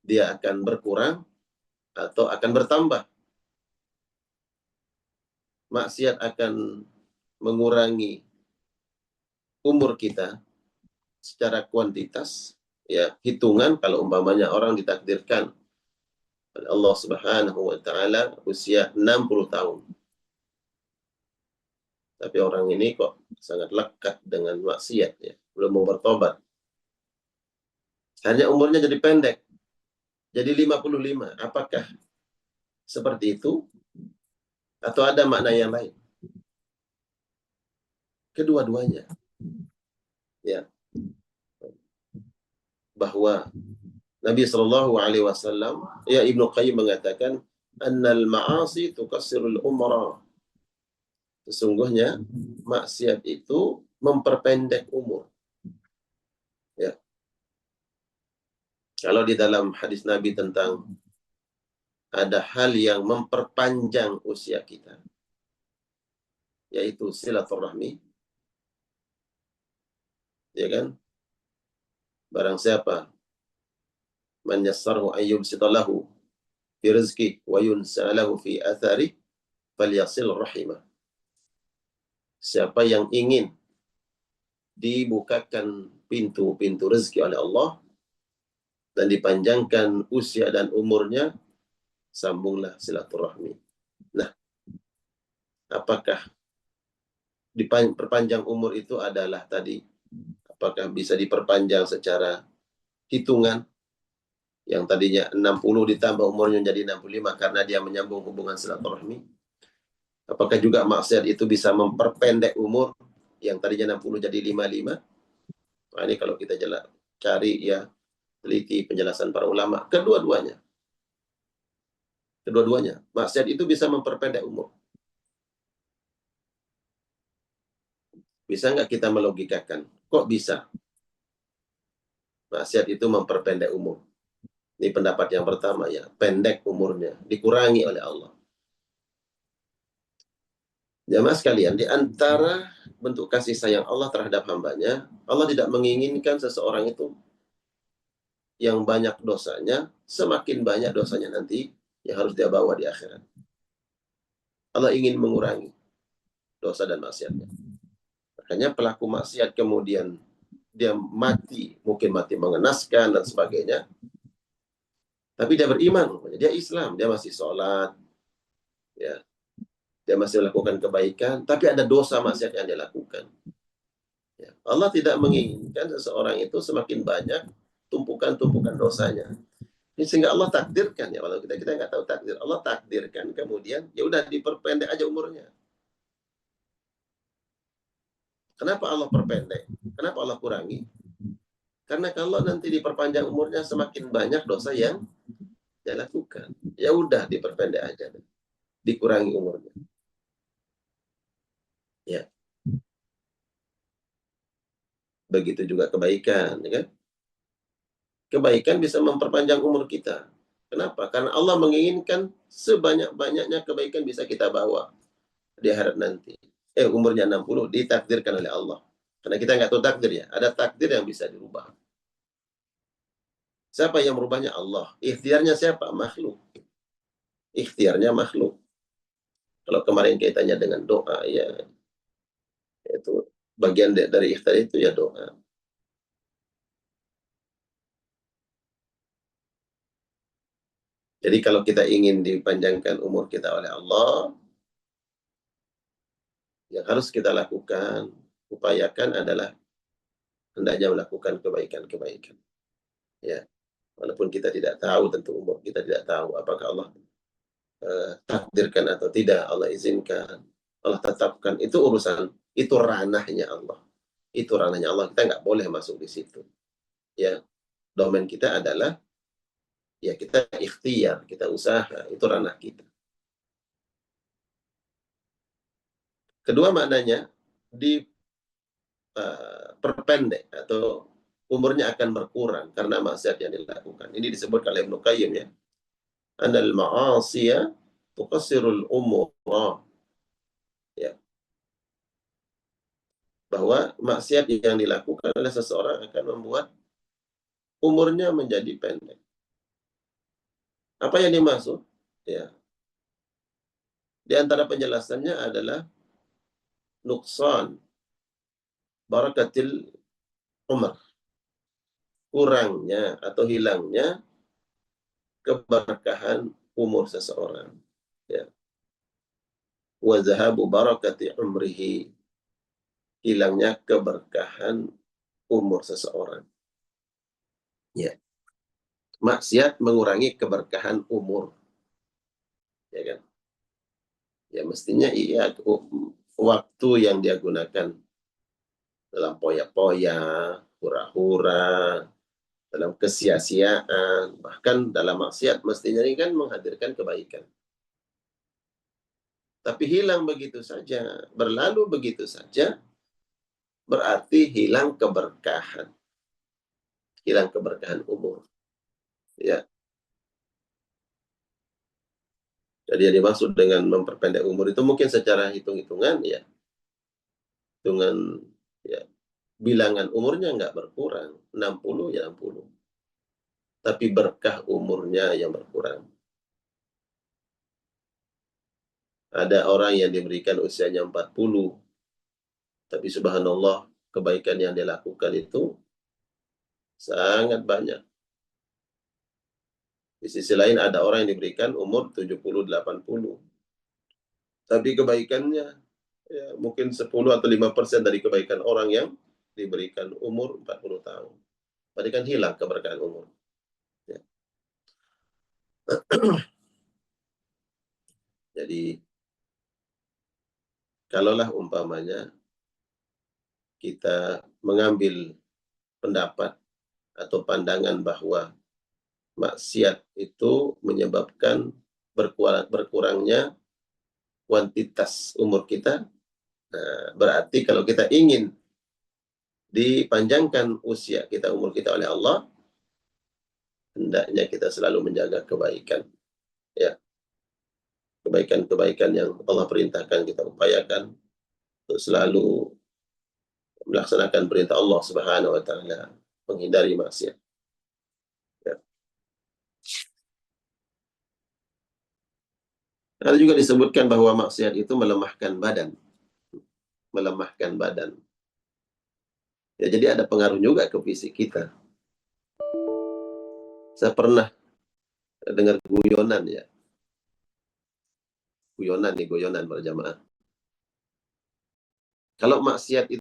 dia akan berkurang atau akan bertambah? Maksiat akan mengurangi umur kita secara kuantitas, ya hitungan. Kalau umpamanya orang ditakdirkan oleh Allah Subhanahu wa taala usia 60 tahun. Tapi orang ini kok sangat lekat dengan maksiat ya, belum mau bertobat. Hanya umurnya jadi pendek. Jadi 55. Apakah seperti itu atau ada makna yang lain? Kedua-duanya. Ya. Bahwa Nabi Shallallahu alaihi wasallam, ya Ibnu Qayyim mengatakan, annal ma'asi tukassirul umra. Sesungguhnya maksiat itu memperpendek umur. Ya. Kalau di dalam hadis Nabi tentang ada hal yang memperpanjang usia kita, yaitu silaturahmi, ya kan? Barang siapa man yassarhu an yubsitalahu fi rizqi wa yunsalahu fi athari falyasil rahimah. Siapa yang ingin dibukakan pintu-pintu rezeki oleh Allah dan dipanjangkan usia dan umurnya, sambunglah silaturahmi. Nah, apakah diperpanjang umur itu adalah tadi, apakah bisa diperpanjang secara hitungan, yang tadinya 60 ditambah umurnya menjadi 65 karena dia menyambung hubungan silaturahmi? Apakah juga maksiat itu bisa memperpendek umur yang tadinya 60 jadi 55? Nah, ini kalau kita cari ya, teliti penjelasan para ulama, kedua-duanya. Maksiat itu bisa memperpendek umur. Bisa nggak kita melogikakan? Kok bisa maksiat itu memperpendek umur? Ini pendapat yang pertama ya, pendek umurnya, dikurangi oleh Allah. Jamaah sekalian, di antara bentuk kasih sayang Allah terhadap hambanya, Allah tidak menginginkan seseorang itu yang banyak dosanya, semakin banyak dosanya nanti yang harus dia bawa di akhirat. Allah ingin mengurangi dosa dan maksiatnya. Makanya pelaku maksiat kemudian dia mati, mungkin mati mengenaskan dan sebagainya, tapi dia beriman, dia Islam, dia masih sholat, ya, dia masih melakukan kebaikan, tapi ada dosa maksiat yang dia lakukan. Ya. Allah tidak menginginkan seseorang itu semakin banyak tumpukan-tumpukan dosanya. Ini sehingga Allah takdirkan ya, walau kita nggak tahu takdir, Allah takdirkan kemudian ya udah diperpendek aja umurnya. Kenapa Allah perpendek? Kenapa Allah kurangi? Karena kalau nanti diperpanjang umurnya semakin banyak dosa yang dia lakukan. Ya udah diperpendek aja, dikurangi umurnya. Ya. Begitu juga kebaikan, ya kan? Kebaikan bisa memperpanjang umur kita. Kenapa? Karena Allah menginginkan sebanyak-banyaknya kebaikan bisa kita bawa di akhirat nanti. Umurnya 60 ditakdirkan oleh Allah. Karena kita nggak tahu takdir ya. Ada takdir yang bisa dirubah. Siapa yang merubahnya? Allah. Ikhtiarnya siapa? Makhluk. Ikhtiarnya makhluk. Kalau kemarin kaitannya dengan doa, ya itu bagian dari ikhtiar itu ya doa. Jadi kalau kita ingin dipanjangkan umur kita oleh Allah, yang harus kita lakukan, upayakan adalah hendaknya melakukan kebaikan-kebaikan. Ya, walaupun kita tidak tahu tentu umur kita tidak tahu apakah Allah takdirkan atau tidak, Allah izinkan, Allah tetapkan, itu urusan, itu ranahnya Allah. Itu ranahnya Allah, kita nggak boleh masuk di situ. Ya, domain kita adalah ya kita ikhtiar, kita usaha, itu ranah kita. Kedua maknanya perpendek atau umurnya akan berkurang karena maksiat yang dilakukan. Ini disebut oleh Ibnu Qayyim ya. Anal ma'asiya tuqassirul umur. Ya. Bahwa maksiat yang dilakukan oleh seseorang akan membuat umurnya menjadi pendek. Apa yang dimaksud? Ya. Di antara penjelasannya adalah nuksan barakatil umar. Kurangnya atau hilangnya keberkahan umur seseorang. Ya. Wa zahabu barakati umrihi. Hilangnya keberkahan umur seseorang. Ya. Maksiat mengurangi keberkahan umur. Ya kan? Ya mestinya iya waktu yang dia gunakan dalam poya-poya, hura-hura, dalam kesia-siaan, bahkan dalam maksiat mestinya ini kan menghadirkan kebaikan. Tapi hilang begitu saja, berlalu begitu saja, berarti hilang keberkahan. Hilang keberkahan umur. Ya. Jadi yang dimaksud dengan memperpendek umur itu mungkin secara hitung-hitungan ya. Hitungan ya, bilangan umurnya nggak berkurang, 60 ya 60. Tapi berkah umurnya yang berkurang. Ada orang yang diberikan usianya 40, tapi subhanallah kebaikan yang dia lakukan itu sangat banyak. Di sisi lain ada orang yang diberikan umur 70-80. Tapi kebaikannya ya, mungkin 10 atau 5% dari kebaikan orang yang diberikan umur 40 tahun. Berarti kan hilang keberkahan umur. Ya. Jadi, kalaulah umpamanya kita mengambil pendapat atau pandangan bahwa maksiat itu menyebabkan berkurangnya kuantitas umur kita, Nah, berarti kalau kita ingin dipanjangkan usia kita, umur kita oleh Allah, hendaknya kita selalu menjaga kebaikan. Ya, kebaikan-kebaikan yang Allah perintahkan kita upayakan untuk selalu melaksanakan perintah Allah Subhanahu wa taala, menghindari maksiat. Ya. Ada juga disebutkan bahwa maksiat itu melemahkan badan. Melemahkan badan. Ya, jadi ada pengaruh juga ke fisik kita. Saya pernah dengar guyonan ya. Guyonan para jamaah. Kalau maksiat itu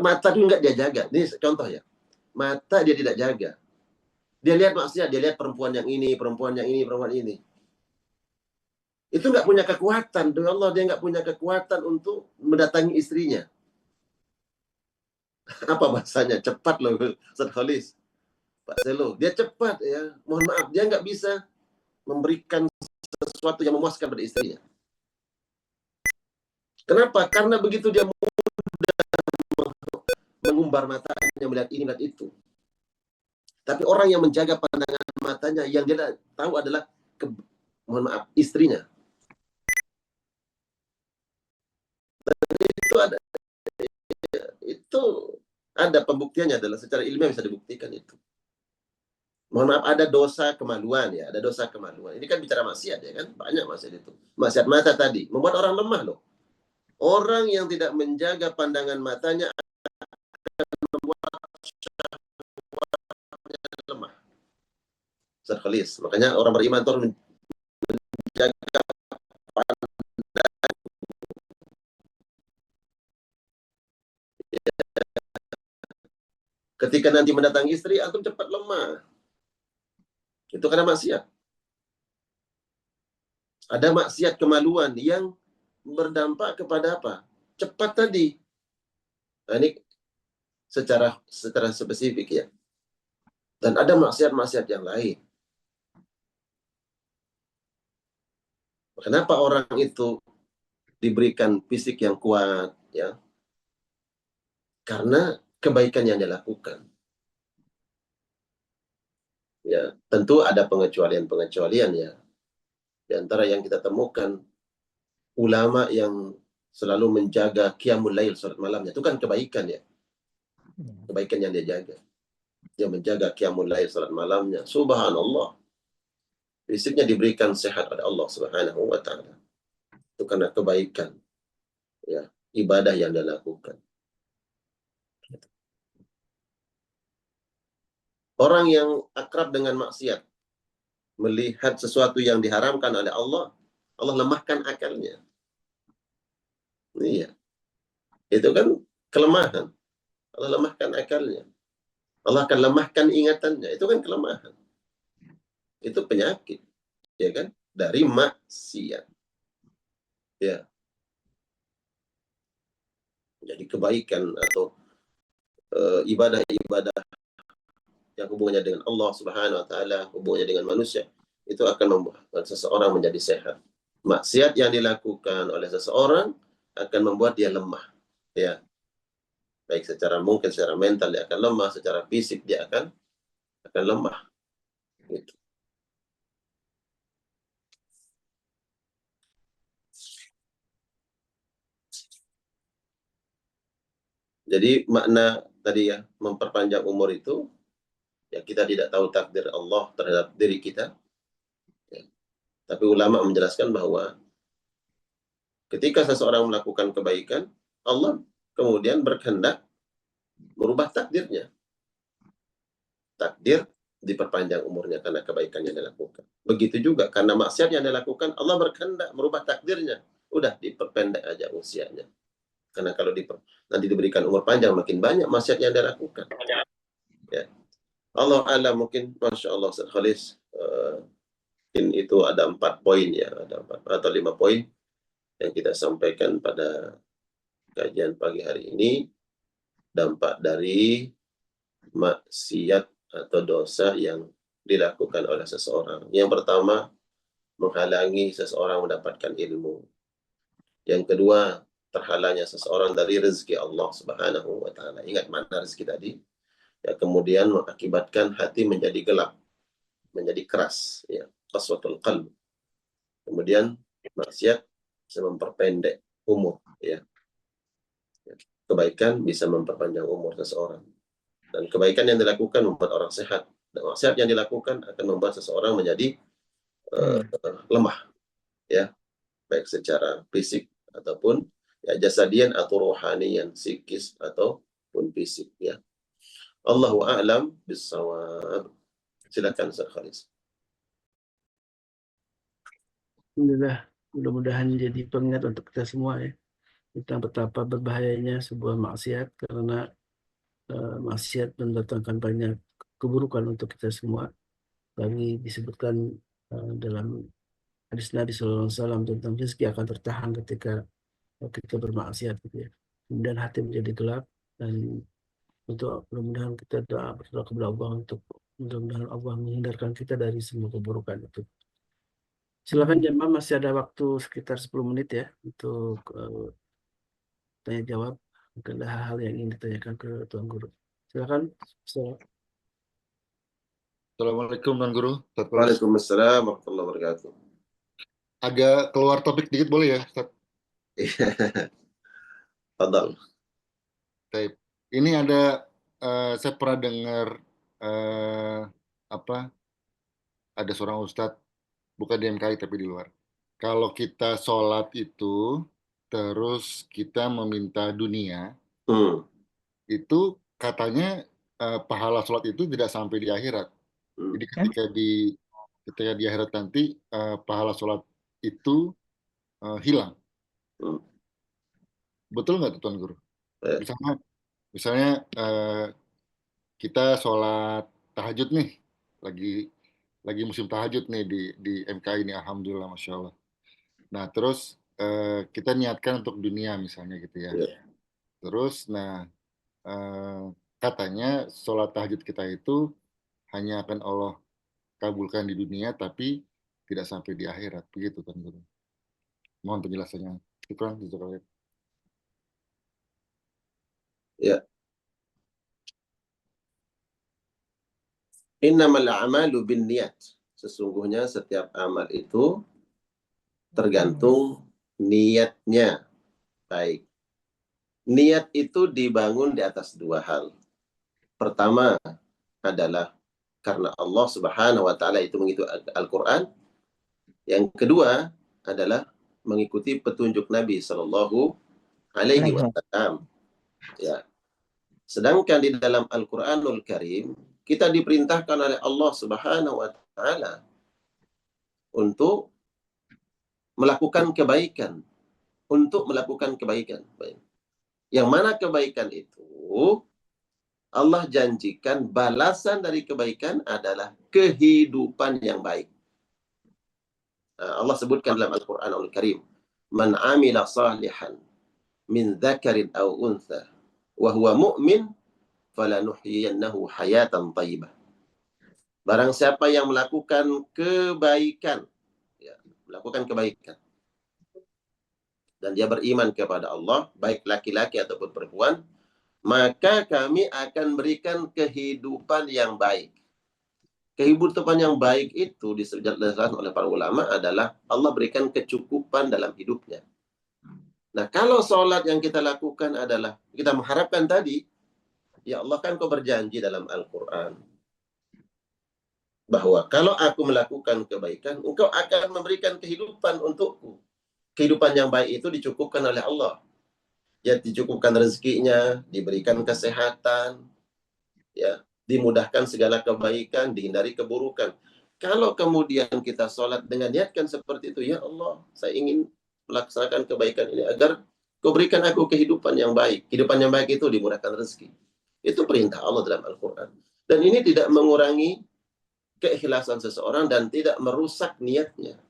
mata itu enggak dia jaga. Ini contoh ya. Mata dia tidak jaga. Dia lihat maksiat, dia lihat perempuan yang ini, perempuan yang ini, perempuan ini. Itu nggak punya kekuatan. Demi Allah, dia nggak punya kekuatan untuk mendatangi istrinya. Apa bahasanya? Cepat loh, Ustaz Khalis. Pak Selo. Dia cepat ya. Mohon maaf, dia nggak bisa memberikan sesuatu yang memuaskan pada istrinya. Kenapa? Karena begitu dia mengumbar matanya, melihat ini, melihat itu. Tapi orang yang menjaga pandangan matanya, yang dia tahu adalah, mohon maaf, istrinya. Itu ada pembuktiannya, adalah secara ilmiah bisa dibuktikan itu. Mohon maaf, ada dosa kemaluan ya, ada dosa kemaluan. Ini kan bicara maksiat ya kan, banyak maksiat itu. Maksiat mata tadi, membuat orang lemah loh. Orang yang tidak menjaga pandangan matanya akan membuat lemah. Ustaz Khalis. Makanya orang beriman itu harus menjaga pandangan. Ketika nanti mendatangi istri, antum cepat lemah. Itu karena maksiat. Ada maksiat kemaluan yang berdampak kepada apa? Cepat tadi. Nah, ini secara spesifik ya. Dan ada maksiat-maksiat yang lain. Kenapa orang itu diberikan fisik yang kuat ya? Karena kebaikan yang dia lakukan. Ya, tentu ada pengecualian-pengecualian ya. Di antara yang kita temukan, ulama yang selalu menjaga qiyamul lail, salat malamnya, itu kan kebaikan ya. Kebaikan yang dia jaga. Dia menjaga qiyamul lail, salat malamnya. Subhanallah. Fisiknya diberikan sehat oleh Allah Subhanahu wa taala. Itu karena kebaikan. Ya, ibadah yang dia lakukan. Orang yang akrab dengan maksiat, melihat sesuatu yang diharamkan oleh Allah, Allah lemahkan akalnya. Iya. Itu kan kelemahan. Allah lemahkan akalnya. Allah akan lemahkan ingatannya. Itu kan kelemahan. Itu penyakit, ya kan? Dari maksiat. Ya. Jadi kebaikan atau ibadah-ibadah yang hubungannya dengan Allah Subhanahu wa taala, hubungannya dengan manusia, itu akan membuat seseorang menjadi sehat. Maksiat yang dilakukan oleh seseorang akan membuat dia lemah, ya. Baik secara mental dia akan lemah, secara fisik dia akan lemah. Gitu. Jadi makna tadi ya, memperpanjang umur itu, ya kita tidak tahu takdir Allah terhadap diri kita. Ya. Tapi ulama menjelaskan bahwa ketika seseorang melakukan kebaikan, Allah kemudian berkehendak merubah takdirnya. Takdir diperpanjang umurnya karena kebaikan yang dilakukan. Begitu juga karena maksiat yang dilakukan, Allah berkehendak merubah takdirnya. Udah diperpendek aja usianya. Karena kalau nanti diberikan umur panjang, makin banyak maksiat yang dilakukan. Ya. Allah alam, mungkin Masya Allah Ustaz Khalis, mungkin itu ada 4 poin ya, ada 4 atau 5 poin yang kita sampaikan pada kajian pagi hari ini. Dampak dari maksiat atau dosa yang dilakukan oleh seseorang. Yang pertama, menghalangi seseorang mendapatkan ilmu. Yang kedua, terhalangnya seseorang dari rezeki Allah Subhanahu wa taala. Ingat makna rezeki tadi. Ya, kemudian mengakibatkan hati menjadi gelap, menjadi keras, ya, qaswatul qalb. Kemudian maksiat bisa memperpendek umur, ya. Kebaikan bisa memperpanjang umur seseorang. Dan kebaikan yang dilakukan membuat orang sehat. Dan maksiat yang dilakukan akan membuat seseorang menjadi lemah, ya, baik secara fisik ataupun ya jasadian atau rohanian, psikis ataupun fisik, ya. Allahu a'lam bissawab. Silakan Ustaz Khalis. Alhamdulillah, mudah-mudahan jadi pengingat untuk kita semua ya, tentang betapa berbahayanya sebuah maksiat, karena maksiat mendatangkan banyak keburukan untuk kita semua. Kami disebutkan dalam hadis Nabi SAW tentang rezeki akan tertahan ketika kita bermaksiat, gitu ya. Kemudian hati menjadi gelap, dan untuk mudah-mudahan kita berdoa kepada Allah untuk mudah-mudahan Allah menghindarkan kita dari semua keburukan itu. Silakan jemaah, masih ada waktu sekitar 10 menit ya untuk tanya jawab. Mungkin ada hal-hal yang ingin ditanyakan ke Tuan Guru. Silakan. Assalamualaikum Tuan Guru. Waalaikumsalam warahmatullahi wabarakatuh. Agak keluar topik dikit boleh ya, Ustaz? Fadal. Baik. Ini ada saya pernah dengar ada seorang ustadz, bukan di MKI tapi di luar. Kalau kita sholat itu terus kita meminta dunia, itu katanya pahala sholat itu tidak sampai di akhirat. Jadi ketika di akhirat nanti pahala sholat itu hilang. Betul nggak Tuan Guru? Misalnya kita sholat tahajud nih, lagi musim tahajud nih di MKI ini, alhamdulillah, masya Allah. Nah terus kita niatkan untuk dunia misalnya gitu ya. Terus katanya sholat tahajud kita itu hanya akan Allah kabulkan di dunia, tapi tidak sampai di akhirat, begitu Tuan Guru. Mohon penjelasannya. Syukran. Ya. Innamal a'malu binniyat. Sesungguhnya setiap amal itu tergantung niatnya. Baik. Niat itu dibangun di atas 2 hal. Pertama adalah karena Allah Subhanahu wa taala itu mengikuti Al-Qur'an. Yang kedua adalah mengikuti petunjuk Nabi sallallahu alaihi wasallam. Ya. Sedangkan di dalam Al-Qur'anul Karim kita diperintahkan oleh Allah Subhanahu wa taala untuk melakukan kebaikan, Baik. Yang mana kebaikan itu Allah janjikan balasan dari kebaikan adalah kehidupan yang baik. Allah sebutkan dalam Al-Quranul Karim, "Man amila salihan min dzakarin aw untha wa huwa mu'min falanuhyiyannahu hayatan thayyibah." Barang siapa yang melakukan kebaikan, ya, melakukan kebaikan, dan dia beriman kepada Allah, baik laki-laki ataupun perempuan, maka kami akan berikan kehidupan yang baik. Kehidupan yang baik itu dijelaskan oleh para ulama adalah Allah berikan kecukupan dalam hidupnya. Nah, kalau sholat yang kita lakukan adalah kita mengharapkan tadi, ya Allah kan kau berjanji dalam Al-Quran bahwa kalau aku melakukan kebaikan, engkau akan memberikan kehidupan untukku. Kehidupan yang baik itu dicukupkan oleh Allah. Ya, dicukupkan rezekinya, diberikan kesehatan, ya, dimudahkan segala kebaikan, dihindari keburukan. Kalau kemudian kita sholat dengan niatkan seperti itu, ya Allah, saya ingin melaksanakan kebaikan ini agar kau berikan aku kehidupan yang baik. Kehidupan yang baik itu dimudahkan rezeki. Itu perintah Allah dalam Al-Quran. Dan ini tidak mengurangi keikhlasan seseorang dan tidak merusak niatnya.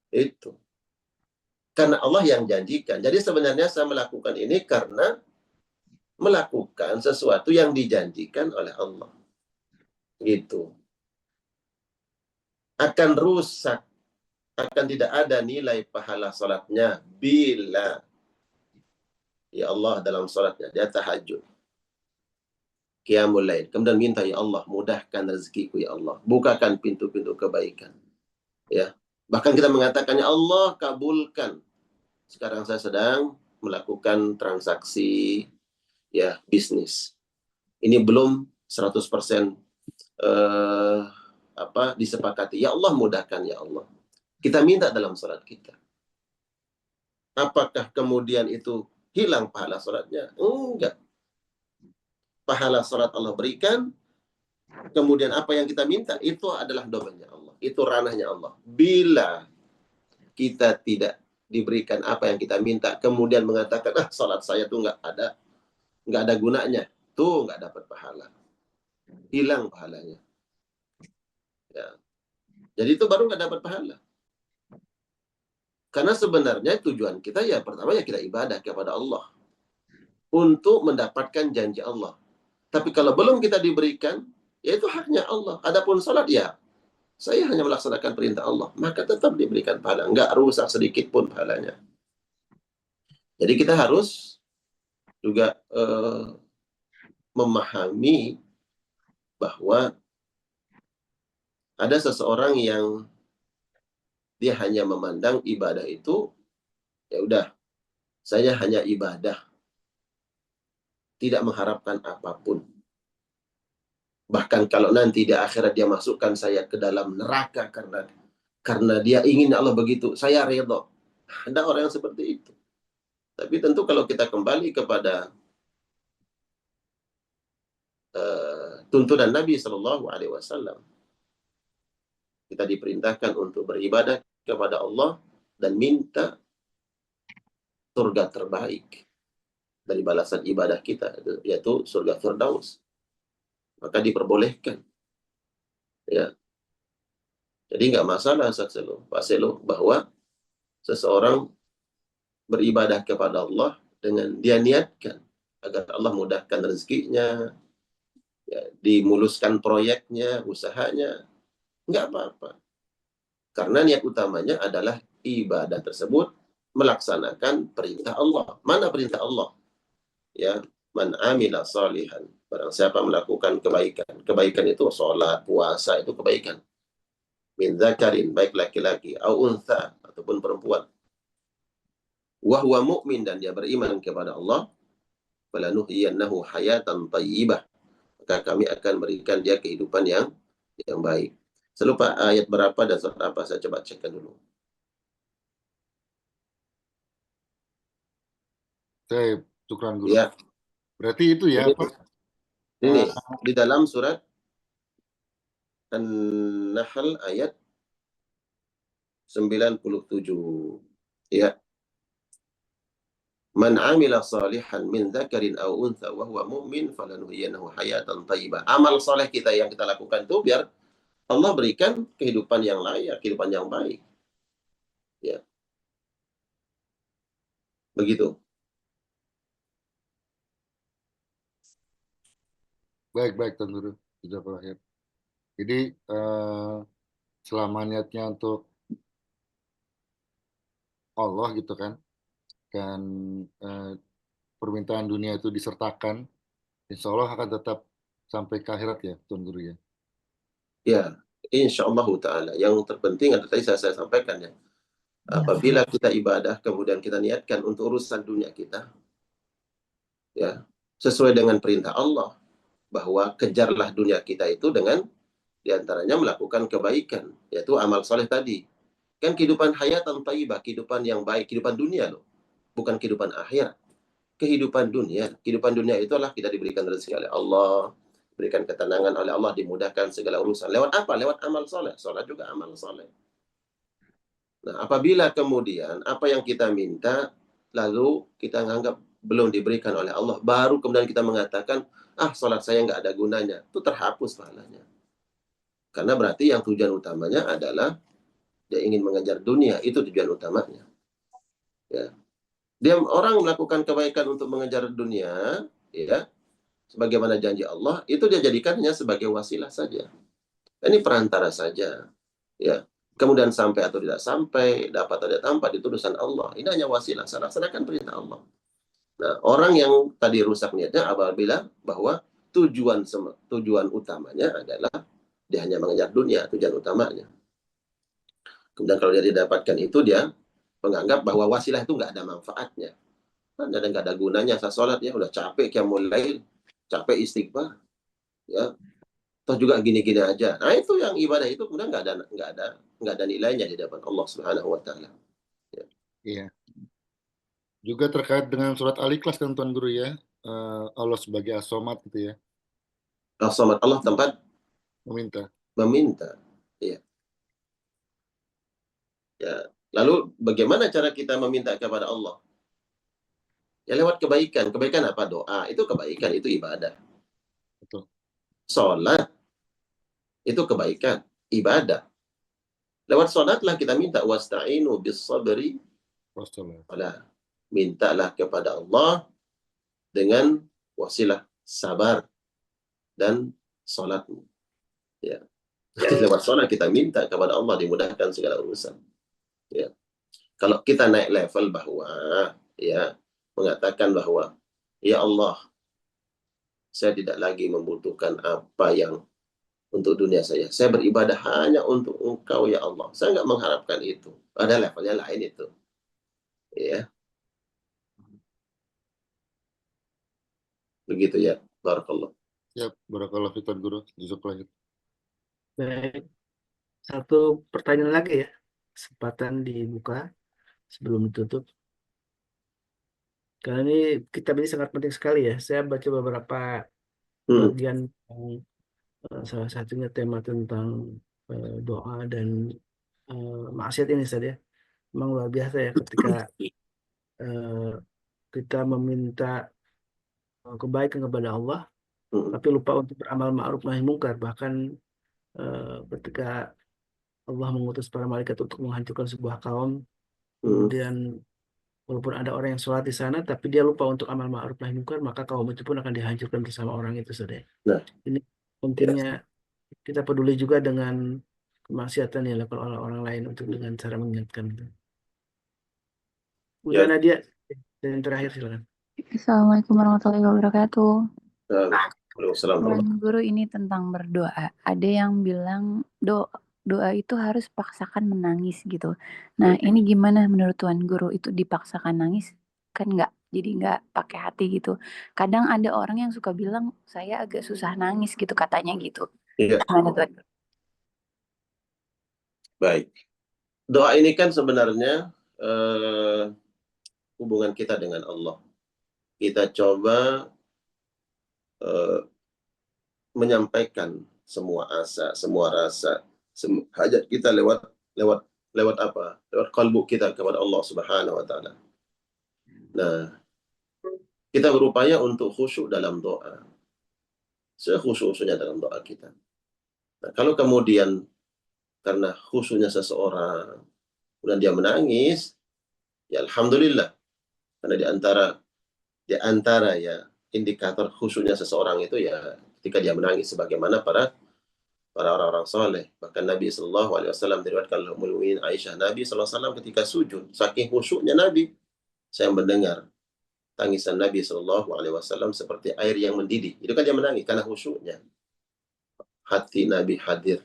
Itu. Karena Allah yang janjikan. Jadi sebenarnya saya melakukan ini karena melakukan sesuatu yang dijanjikan oleh Allah. Gitu. Akan rusak, akan tidak ada nilai pahala salatnya bila ya Allah dalam salatnya dia tahajud, qiyamul lail, kemudian minta ya Allah mudahkan rezekiku ya Allah, bukakan pintu-pintu kebaikan. Ya. Bahkan kita mengatakan ya Allah kabulkan. Sekarang saya sedang melakukan transaksi ya bisnis. Ini belum 100% disepakati. Ya Allah mudahkan ya Allah. Kita minta dalam salat kita. Apakah kemudian itu hilang pahala salatnya? Enggak. Pahala salat Allah berikan. Kemudian apa yang kita minta itu adalah domainnya Allah. Itu ranahnya Allah. Bila kita tidak diberikan apa yang kita minta, kemudian mengatakan salat saya tuh nggak ada gunanya, tuh nggak dapat pahala, hilang pahalanya. Ya. Jadi itu baru nggak dapat pahala. Karena sebenarnya tujuan kita ya pertama ya kita ibadah kepada Allah untuk mendapatkan janji Allah. Tapi kalau belum kita diberikan, ya itu haknya Allah. Adapun salat ya saya hanya melaksanakan perintah Allah, maka tetap diberikan pahala, nggak rusak sedikit pun pahalanya. Jadi kita harus juga memahami bahwa ada seseorang yang dia hanya memandang ibadah itu, ya udah, saya hanya ibadah, tidak mengharapkan apapun. Bahkan kalau nanti di akhirat dia masukkan saya ke dalam neraka karena dia ingin Allah begitu, saya redha. Ada orang yang seperti itu. Tapi tentu kalau kita kembali kepada tuntunan Nabi Shallallahu Alaihi Wasallam, kita diperintahkan untuk beribadah kepada Allah dan minta surga terbaik dari balasan ibadah kita, yaitu surga Firdaus. Maka diperbolehkan. Ya. Jadi nggak masalah Pak Selo, bahwa seseorang beribadah kepada Allah dengan dia niatkan agar Allah mudahkan rezekinya, ya, dimuluskan proyeknya, usahanya, nggak apa-apa. Karena niat utamanya adalah ibadah tersebut melaksanakan perintah Allah. Mana perintah Allah? Ya, man amila salihan. Barang siapa melakukan kebaikan. Kebaikan itu sholat, puasa, itu kebaikan. Min dzakarin, baik laki-laki, au untha, ataupun perempuan. Wa huwa mu'min, dan dia beriman kepada Allah. Falanuhyiyannahu hayatan thayyibah. Maka kami akan berikan dia kehidupan yang baik. Saya lupa ayat berapa dan surat apa, saya coba cekkan dulu. Saya syukran guru. Ya. Berarti itu ya, Pak? Ini di dalam surat An-Nahl ayat 97. Ya. Man 'amila salihan min dzakarin aw untha wa huwa mu'min falanuhyiyannahu hayatan thayyibah. Amal soleh kita yang kita lakukan itu biar Allah berikan kehidupan yang layak, kehidupan yang baik. Ya, begitu. Baik, Tuan Guru. Jazakallah khair. Jadi selama niatnya untuk Allah gitu kan, dan permintaan dunia itu disertakan, insya Allah akan tetap sampai ke akhirat ya, Tuan Guru ya. Ya, insyaallah ta'ala. Yang terpenting adalah tadi saya sampaikan ya. Apabila kita ibadah, kemudian kita niatkan untuk urusan dunia kita, ya, sesuai dengan perintah Allah, bahwa kejarlah dunia kita itu dengan diantaranya melakukan kebaikan, yaitu amal soleh tadi. Kan kehidupan hayatan thayyibah, kehidupan yang baik, kehidupan dunia loh, bukan kehidupan akhirat. Kehidupan dunia itu adalah kita diberikan rezeki oleh Allah, diberikan ketenangan oleh Allah, dimudahkan segala urusan. Lewat apa? Lewat amal soleh. Sholat juga amal soleh. Nah, apabila kemudian apa yang kita minta, lalu kita menganggap belum diberikan oleh Allah, baru kemudian kita mengatakan, sholat saya nggak ada gunanya, itu terhapus pahalanya. Karena berarti yang tujuan utamanya adalah dia ingin mengejar dunia, itu tujuan utamanya. Ya. Dia orang melakukan kebaikan untuk mengejar dunia, ya, sebagaimana janji Allah, itu dia jadikannya sebagai wasilah saja. Ini perantara saja, ya. Kemudian sampai atau tidak sampai, dapat atau tidak dapat, itu urusan Allah. Ini hanya wasilah, laksanakan perintah Allah. Nah, orang yang tadi rusak niatnya apabila bahwa tujuan utamanya adalah dia hanya mengejar dunia, tujuan utamanya. Kemudian kalau dia didapatkan itu, dia menganggap bahwa wasilah itu nggak ada manfaatnya. Nggak ada gunanya saya sholat, ya udah capek qiyamul lail, capek istighfar, ya. Toh juga gini-gini aja. Nah, itu yang ibadah itu kemudian nggak ada nilainya di hadapan Allah Subhanahu wa taala. Ya. Iya. Juga terkait dengan surat Al-Ikhlas kan Tuan Guru ya. Allah sebagai As-Somad gitu ya. As-Somad, Allah tempat meminta. Ya. Ya. Lalu bagaimana cara kita meminta kepada Allah? Ya lewat kebaikan. Kebaikan apa? Doa. Itu kebaikan, itu ibadah. Betul. Sholat itu kebaikan, ibadah. Lewat sholatlah kita minta wasta'inu bis sabri. Mintalah kepada Allah dengan wasilah sabar dan sholatmu. Ya. Jadi lewat sholat kita minta kepada Allah dimudahkan segala urusan. Ya. Kalau kita naik level bahwa ya mengatakan bahwa ya Allah, saya tidak lagi membutuhkan apa yang untuk dunia saya. Saya beribadah hanya untuk Engkau ya Allah. Saya nggak mengharapkan itu. Ada levelnya lain itu. Ya. Begitu ya. Barakallah. Ya, barakallah fitan Guru. Jazakallah. Baik. Satu pertanyaan lagi ya. Kesempatan dibuka sebelum ditutup. Karena ini kitab ini sangat penting sekali ya. Saya baca beberapa bagian salah satunya tema tentang doa dan maksiat ini saja. Memang luar biasa ya ketika kita meminta kebaikan kepada Allah, tapi lupa untuk beramal ma'ruf nahi mungkar. Bahkan ketika Allah mengutus para malaikat untuk menghancurkan sebuah kaum, kemudian walaupun ada orang yang sholat di sana, tapi dia lupa untuk amal ma'ruf nahi mungkar, maka kaum itu pun akan dihancurkan bersama orang itu saja. Nah, ini pentingnya kita peduli juga dengan kemaksiatan yang dilakukan oleh orang lain untuk dengan cara mengingatkan. Udah Nadia, dan yang terakhir silakan. Assalamualaikum warahmatullahi wabarakatuh. Waalaikumsalam. Guru, ini tentang berdoa. Ada yang bilang doa itu harus paksakan menangis gitu. Nah, ini gimana menurut Tuan Guru? Itu dipaksakan nangis kan nggak? Jadi nggak pakai hati gitu. Kadang ada orang yang suka bilang saya agak susah nangis gitu katanya gitu. Iya. Gimana Tuan Guru? Baik. Doa ini kan sebenarnya hubungan kita dengan Allah. Kita coba menyampaikan semua asa, semua rasa, hajat kita lewat apa? Lewat kalbu kita kepada Allah Subhanahu wa taala. Nah, Kita berupaya untuk khusyuk dalam doa. Sekhusyuk-khusyuknya dalam doa kita. Nah, kalau kemudian karena khusyuknya seseorang, kemudian dia menangis, ya alhamdulillah. Karena di antara ya indikator khusyuknya seseorang itu ya ketika dia menangis, sebagaimana para orang-orang soleh. Bahkan Nabi Shallallahu Alaihi Wasallam diriwayatkan oleh Ummul Mukminin Aisyah, Nabi Sallallahu Alaihi Wasallam ketika sujud, saking khusyuknya Nabi, saya mendengar tangisan Nabi Shallallahu Alaihi Wasallam seperti air yang mendidih. Itu kan dia menangis karena khusyuknya. Hati Nabi hadir,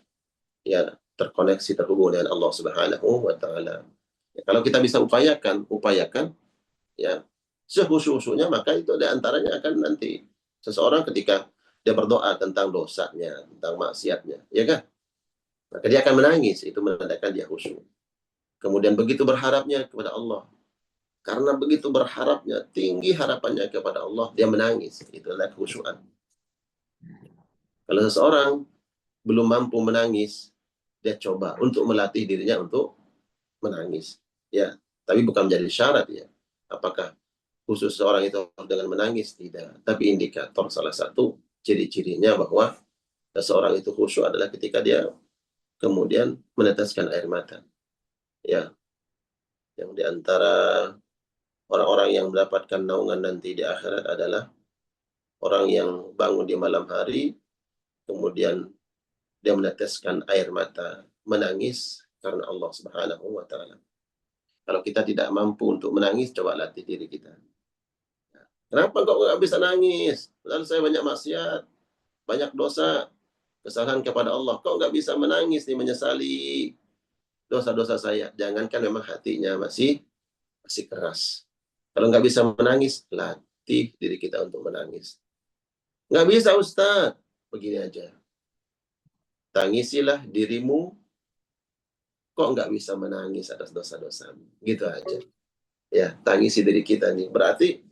ya terkoneksi, terhubung dengan Allah Subhanahu wa Ta'ala. Ya, kalau kita bisa upayakan ya sekhusyuk-khusyuknya, maka itu diantaranya akan nanti seseorang ketika dia berdoa tentang dosanya, tentang maksiatnya, ya kan? Maka dia akan menangis, itu menandakan dia khusyuk. Kemudian begitu berharapnya kepada Allah. Karena begitu berharapnya, tinggi harapannya kepada Allah, dia menangis. Itu adalah kekhusyukan. Kalau seseorang belum mampu menangis, dia coba untuk melatih dirinya untuk menangis. Ya, tapi bukan menjadi syarat ya. Apakah khusus seorang itu dengan menangis? Tidak. Tapi indikator salah satu ciri-cirinya bahwa seseorang itu khusyuk adalah ketika dia kemudian meneteskan air mata. Ya, yang diantara orang-orang yang mendapatkan naungan nanti di akhirat adalah orang yang bangun di malam hari, kemudian dia meneteskan air mata, menangis karena Allah Subhanahu wa Ta'ala. Kalau kita tidak mampu untuk menangis, coba latih diri kita. Kenapa kok nggak bisa nangis? Lalu saya banyak maksiat, banyak dosa, kesalahan kepada Allah. Kok nggak bisa menangis nih, menyesali dosa-dosa saya? Jangankan memang hatinya masih keras. Kalau nggak bisa menangis, latih diri kita untuk menangis. Nggak bisa, Ustaz. Begini aja. Tangisilah dirimu, kok nggak bisa menangis atas dosa-dosamu. Gitu aja. Ya, tangisi diri kita nih. Berarti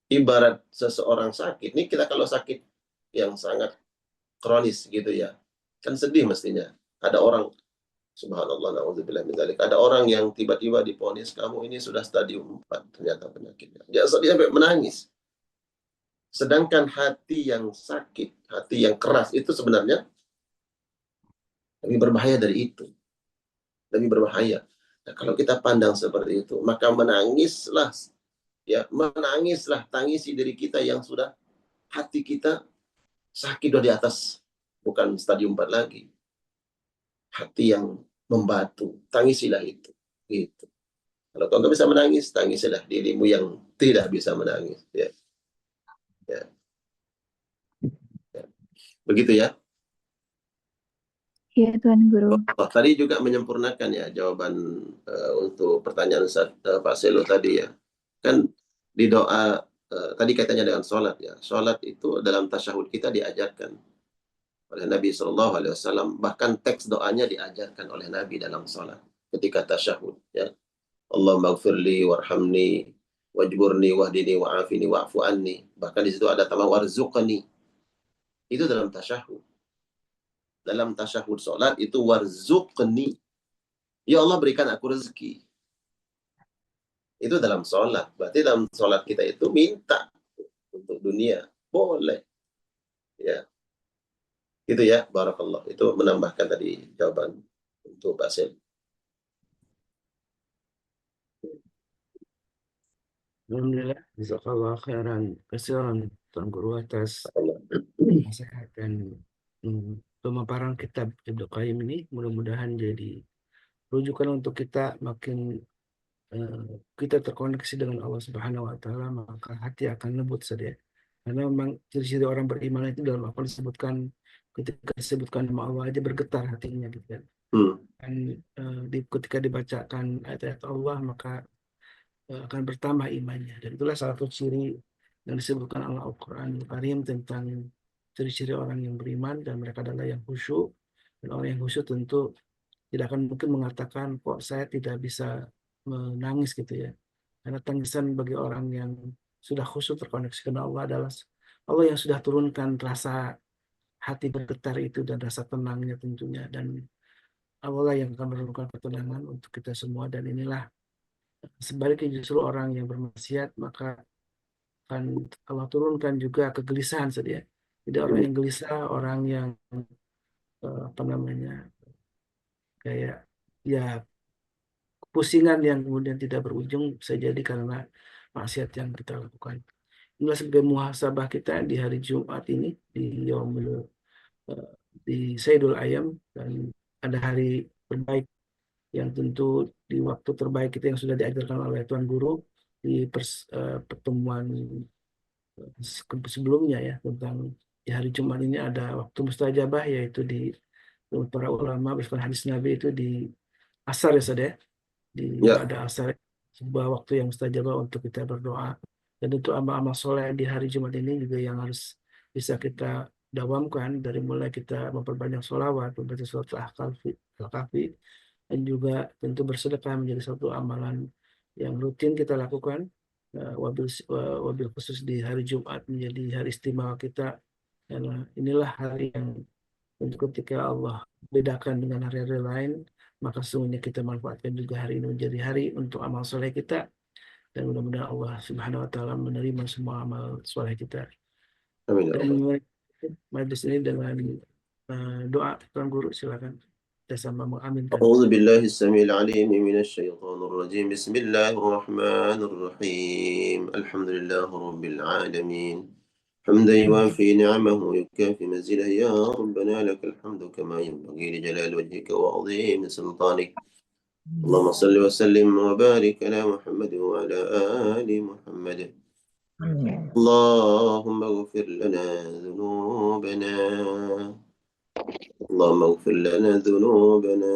ibarat seseorang sakit. Nih kita kalau sakit yang sangat kronis gitu ya. Kan sedih mestinya. Ada orang, subhanallah, na'udzubillah min dzalik. Ada orang yang tiba-tiba diponis, kamu ini sudah stadium 4 ternyata penyakitnya. Dia sampai menangis. Sedangkan hati yang sakit, hati yang keras itu sebenarnya lebih berbahaya dari itu. Lebih berbahaya. Nah, kalau kita pandang seperti itu, maka menangislah, tangisi diri kita yang sudah hati kita sakit di atas, bukan stadium 4 lagi. Hati yang membatu, tangisilah itu. Gitu. Kalau kau nggak bisa menangis, tangisilah dirimu yang tidak bisa menangis. Ya. Ya. Ya. Begitu ya. Iya, Tuan Guru. Oh, tadi juga menyempurnakan ya jawaban untuk pertanyaan Pak Selo tadi ya. Kan di doa tadi kaitannya dengan sholat ya. Sholat itu dalam tasyahud kita diajarkan oleh Nabi Shallallahu Alaihi Wasallam. Bahkan teks doanya diajarkan oleh Nabi dalam sholat ketika tasyahud ya. Allahumma gfirli warhamni wajburni wahdini wa'afini wa'fu anni. Bahkan di situ ada tambah warzuqni. Itu dalam tasyahud. Dalam tasyahud sholat itu warzuqni. Ya Allah berikan aku rezeki. Itu dalam sholat. Berarti dalam sholat kita itu minta untuk dunia. Boleh. Ya. Gitu ya. Barakallah. Itu menambahkan tadi jawaban untuk Pak Sel. Alhamdulillah, jazakallah khairan kasiran Tuan Guru atas nasihat dan pemaparan kitab Ibnu Qayyim ini. Mudah-mudahan jadi rujukan untuk kita makin kita terkoneksi dengan Allah Subhanahu wa Ta'ala, maka hati akan lembut saja. Karena memang ciri-ciri orang beriman itu dalam apa disebutkan, ketika disebutkan nama Allah aja bergetar hatinya gitu kan. Dan ketika dibacakan ayat-ayat Allah maka akan bertambah imannya. Dan itulah salah satu ciri yang disebutkan Allah Al-Quran Al-Karim tentang ciri-ciri orang yang beriman, dan mereka adalah yang khusyuk. Dan orang yang khusyuk tentu tidak akan mungkin mengatakan kok saya tidak bisa menangis gitu ya. Karena tangisan bagi orang yang sudah khusyuk terkoneksi dengan Allah adalah Allah yang sudah turunkan rasa hati bergetar itu dan rasa tenangnya tentunya. Dan Allah yang akan menurunkan ketenangan untuk kita semua. Dan inilah sebaliknya justru orang yang bermaksiat, maka Allah turunkan juga kegelisahan saja. Jadi orang yang gelisah, orang yang apa namanya, kayak ya pusingan yang kemudian tidak berujung, bisa jadi karena maksiat yang kita lakukan. Inilah sebagai muhasabah kita di hari Jumat ini, di Yaumul eh, di Sayyidul Ayam, dan ada hari terbaik yang tentu di waktu terbaik kita yang sudah diajarkan oleh Tuan Guru di pertemuan sebelumnya ya, tentang di hari Jumat ini ada waktu mustajabah, yaitu di menurut para ulama berdasarkan hadis Nabi itu di asar ya Sada, di pada asar, sebuah waktu yang mustajabah untuk kita berdoa. Dan itu amal-amal soleh di hari Jumat ini juga yang harus bisa kita dawamkan, dari mulai kita memperbanyak sholawat, membaca surat Al-Kahfi, dan juga tentu bersedekah menjadi satu amalan yang rutin kita lakukan. Wabil khusus di hari Jumat menjadi hari istimewa kita, karena inilah hari yang tentu ketika Allah bedakan dengan hari-hari lain, maka sesungguhnya kita manfaatkan juga hari ini menjadi hari untuk amal soleh kita, dan mudah-mudahan Allah Subhanahu wa taala menerima semua amal soleh kita. Amin. Dan majlis ini dengan doa, Tuan Guru silakan kita sama mengaminkan. أعوذ بالله السميع العليم من الشيطان الرجيم بسم الله الرحمن الرحيم الحمد لله رب العالمين حمدا يوافي نعمه ويكافي مزيده يا ربنا لك الحمد كما ينبغي لجلال وجهك وعظيم سلطانك اللهم صل وسلم وبارك على محمد وعلى آل محمد اللهم اغفر لنا ذنوبنا اللهم اغفر لنا ذنوبنا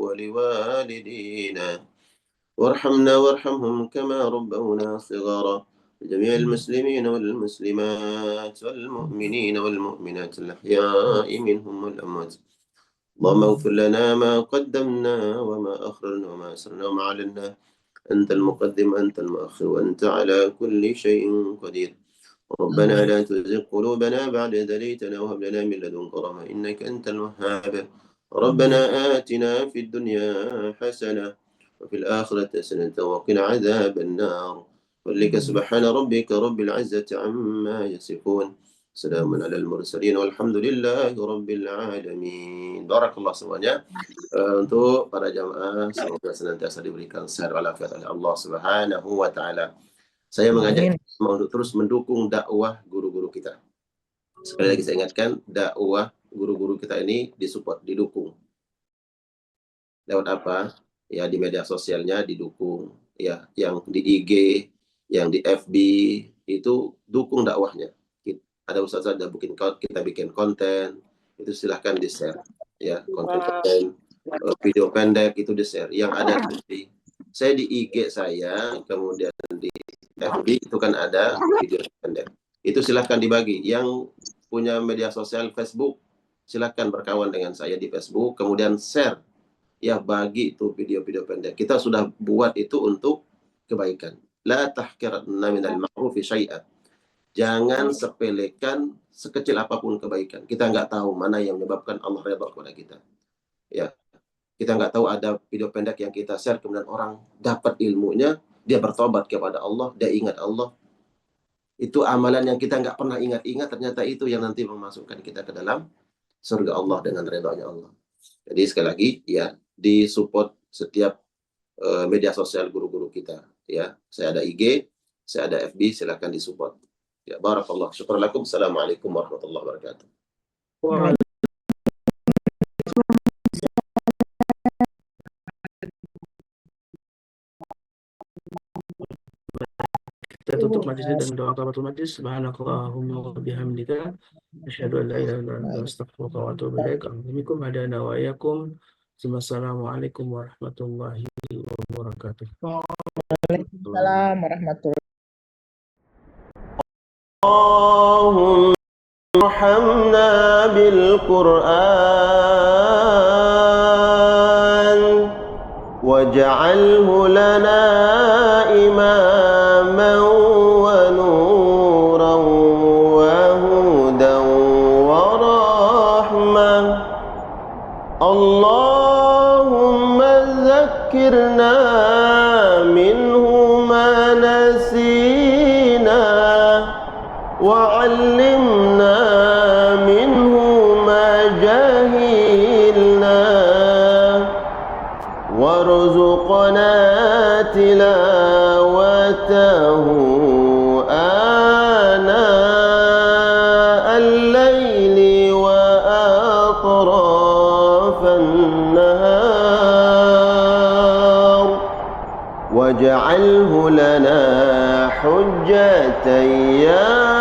ولوالدينا وارحمنا وارحمهم كما ربونا صغارا جميع المسلمين والمسلمات والمؤمنين والمؤمنات الأحياء منهم والأموات اللهم اغفر لنا ما قدمنا وما أخرنا وما أسرنا وما أعلنا أنت المقدم أنت المؤخر وأنت على كل شيء قدير ربنا لا تزغ قلوبنا بعد إذ هديتنا وهب لنا من لدنك رحمة إنك أنت الوهاب ربنا آتنا في الدنيا حسنة وفي الآخرة حسنة وقنا عذاب النار ولك سبحان ربك رب العزة عما يصفون سلام على المرسلين والحمد لله رب العالمين. Barakallah semuanya. Untuk para jamaah, semoga senantiasa diberikan sehat walafiat oleh Allah Subhanahu wa taala. Saya mengajak untuk terus mendukung dakwah guru-guru kita. Sekali lagi saya ingatkan, dakwah guru-guru kita ini disupport, didukung. Lewat apa? Ya di media sosialnya didukung. Ya, yang di IG, yang di FB itu dukung dakwahnya. Ada ustaz ada kita bikin konten, itu silahkan di-share. Ya, konten-konten video pendek itu di-share. Yang ada di saya di IG saya, kemudian di FB itu kan ada video pendek. Itu silahkan dibagi. Yang punya media sosial Facebook, silahkan berkawan dengan saya di Facebook, kemudian share. Ya, bagi itu video-video pendek. Kita sudah buat itu untuk kebaikan. La tahqiranna minal ma'rufi syai'an. Jangan sepelekan sekecil apapun kebaikan. Kita nggak tahu mana yang menyebabkan Allah redha kepada kita. Ya, kita nggak tahu ada video pendek yang kita share, kemudian orang dapat ilmunya, dia bertobat kepada Allah, dia ingat Allah. Itu amalan yang kita nggak pernah ingat-ingat, ternyata itu yang nanti memasukkan kita ke dalam surga Allah dengan redhanya Allah. Jadi sekali lagi, ya, disupport setiap media sosial guru-guru kita. Ya, saya ada IG, saya ada FB, silakan disupport. Ya, barakallah. Syukur lakum. Assalamualaikum warahmatullahi wabarakatuh. Kita tutup majlis dan doa kafaratul majlis. Subhanakallahumma wa bihamdika asyhadu an la ilaha illa anta astaghfiruka wa atubu ilaik. Assalamualaikum hadana wa iyyakum. Wassalamualaikum warahmatullahi wabarakatuh. Waalaikumsalam warahmatullahi اللهم ارحمنا بالقرآن واجعله لنا إماما ونورا وهدى ورحمة اللهم ذكرنا منه ما نسينا وعلمنا منه ما جهلنا وارزقنا تلاوته آناء الليل وأطراف النهار واجعله لنا حجة يا